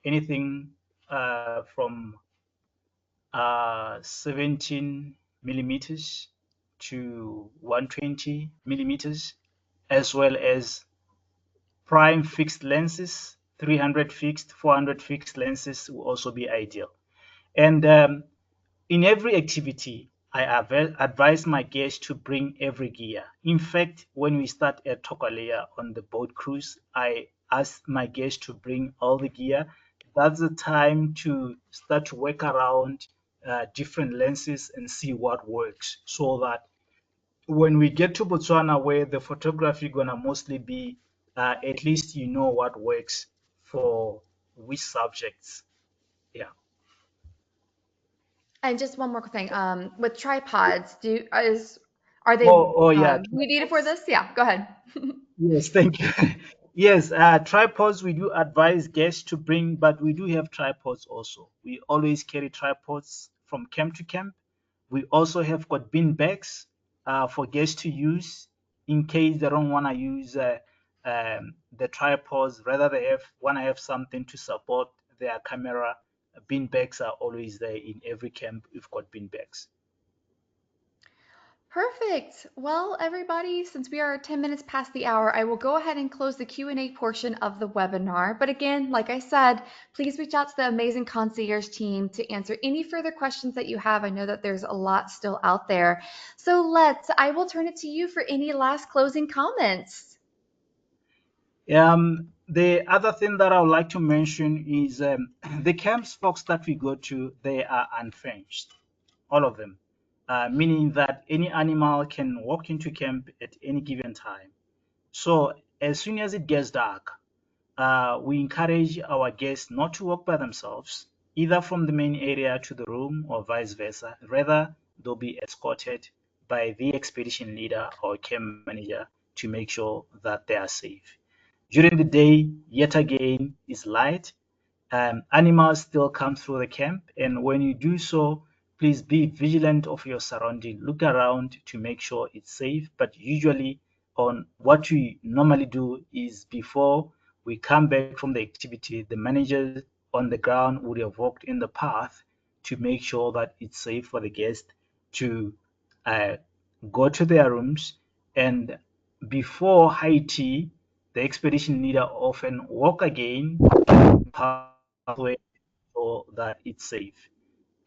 B: anything from 17 millimeters to 120 millimeters, as well as prime fixed lenses, 300 fixed, 400 fixed lenses will also be ideal. And in every activity, I advise my guests to bring every gear. In fact, when we start at Tokalea on the boat cruise, I ask my guests to bring all the gear. That's the time to start to work around different lenses and see what works, so that when we get to Botswana, where the photography gonna mostly be, at least you know what works for which subjects. Yeah.
A: And just one more thing. With tripods, are they
B: Oh yeah.
A: needed for this? Yeah, go ahead.
B: Yes, thank you. Yes, tripods we do advise guests to bring, but we do have tripods also. We always carry tripods from camp to camp. We also have got bin bags for guests to use in case they don't want to use the tripods. Rather, they want to have something to support their camera. Bin bags are always there in every camp. We've got bin bags.
A: Perfect. Well, everybody, since we are 10 minutes past the hour, I will go ahead and close the Q&A portion of the webinar. But again, like I said, please reach out to the amazing concierge team to answer any further questions that you have. I know that there's a lot still out there. So I will turn it to you for any last closing comments.
B: The other thing that I would like to mention is the camp stocks that we go to, they are unfenced, all of them, meaning that any animal can walk into camp at any given time. So as soon as it gets dark, we encourage our guests not to walk by themselves, either from the main area to the room or vice versa. Rather, they'll be escorted by the expedition leader or camp manager to make sure that they are safe. During the day, yet again, is light. Animals still come through the camp, and when you do so, please be vigilant of your surrounding. Look around to make sure it's safe. But usually, on what we normally do is before we come back from the activity, the managers on the ground would have walked in the path to make sure that it's safe for the guests to uh, go to their rooms. And before high tea, the expedition leader often walk again pathway so that it's safe.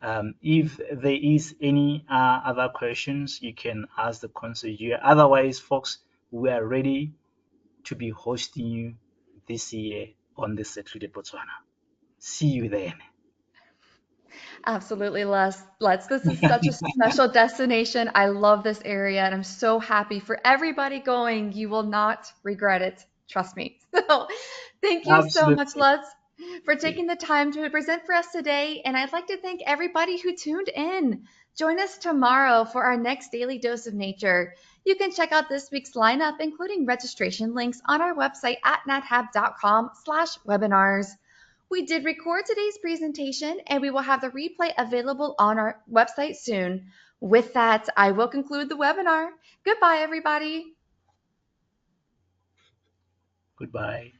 B: If there is any other questions, you can ask the concierge here. Otherwise, folks, we are ready to be hosting you this year on the Secluded Botswana. See you then.
A: Absolutely, let's. This is such a special destination. I love this area, and I'm so happy for everybody going. You will not regret it. Trust me. So, thank you so much,
B: Absolutely.
A: Les, for taking the time to present for us today. And I'd like to thank everybody who tuned in. Join us tomorrow for our next daily dose of nature. You can check out this week's lineup, including registration links, on our website at nathab.com/webinars. We did record today's presentation and we will have the replay available on our website soon. With that, I will conclude the webinar. Goodbye, everybody.
B: Goodbye.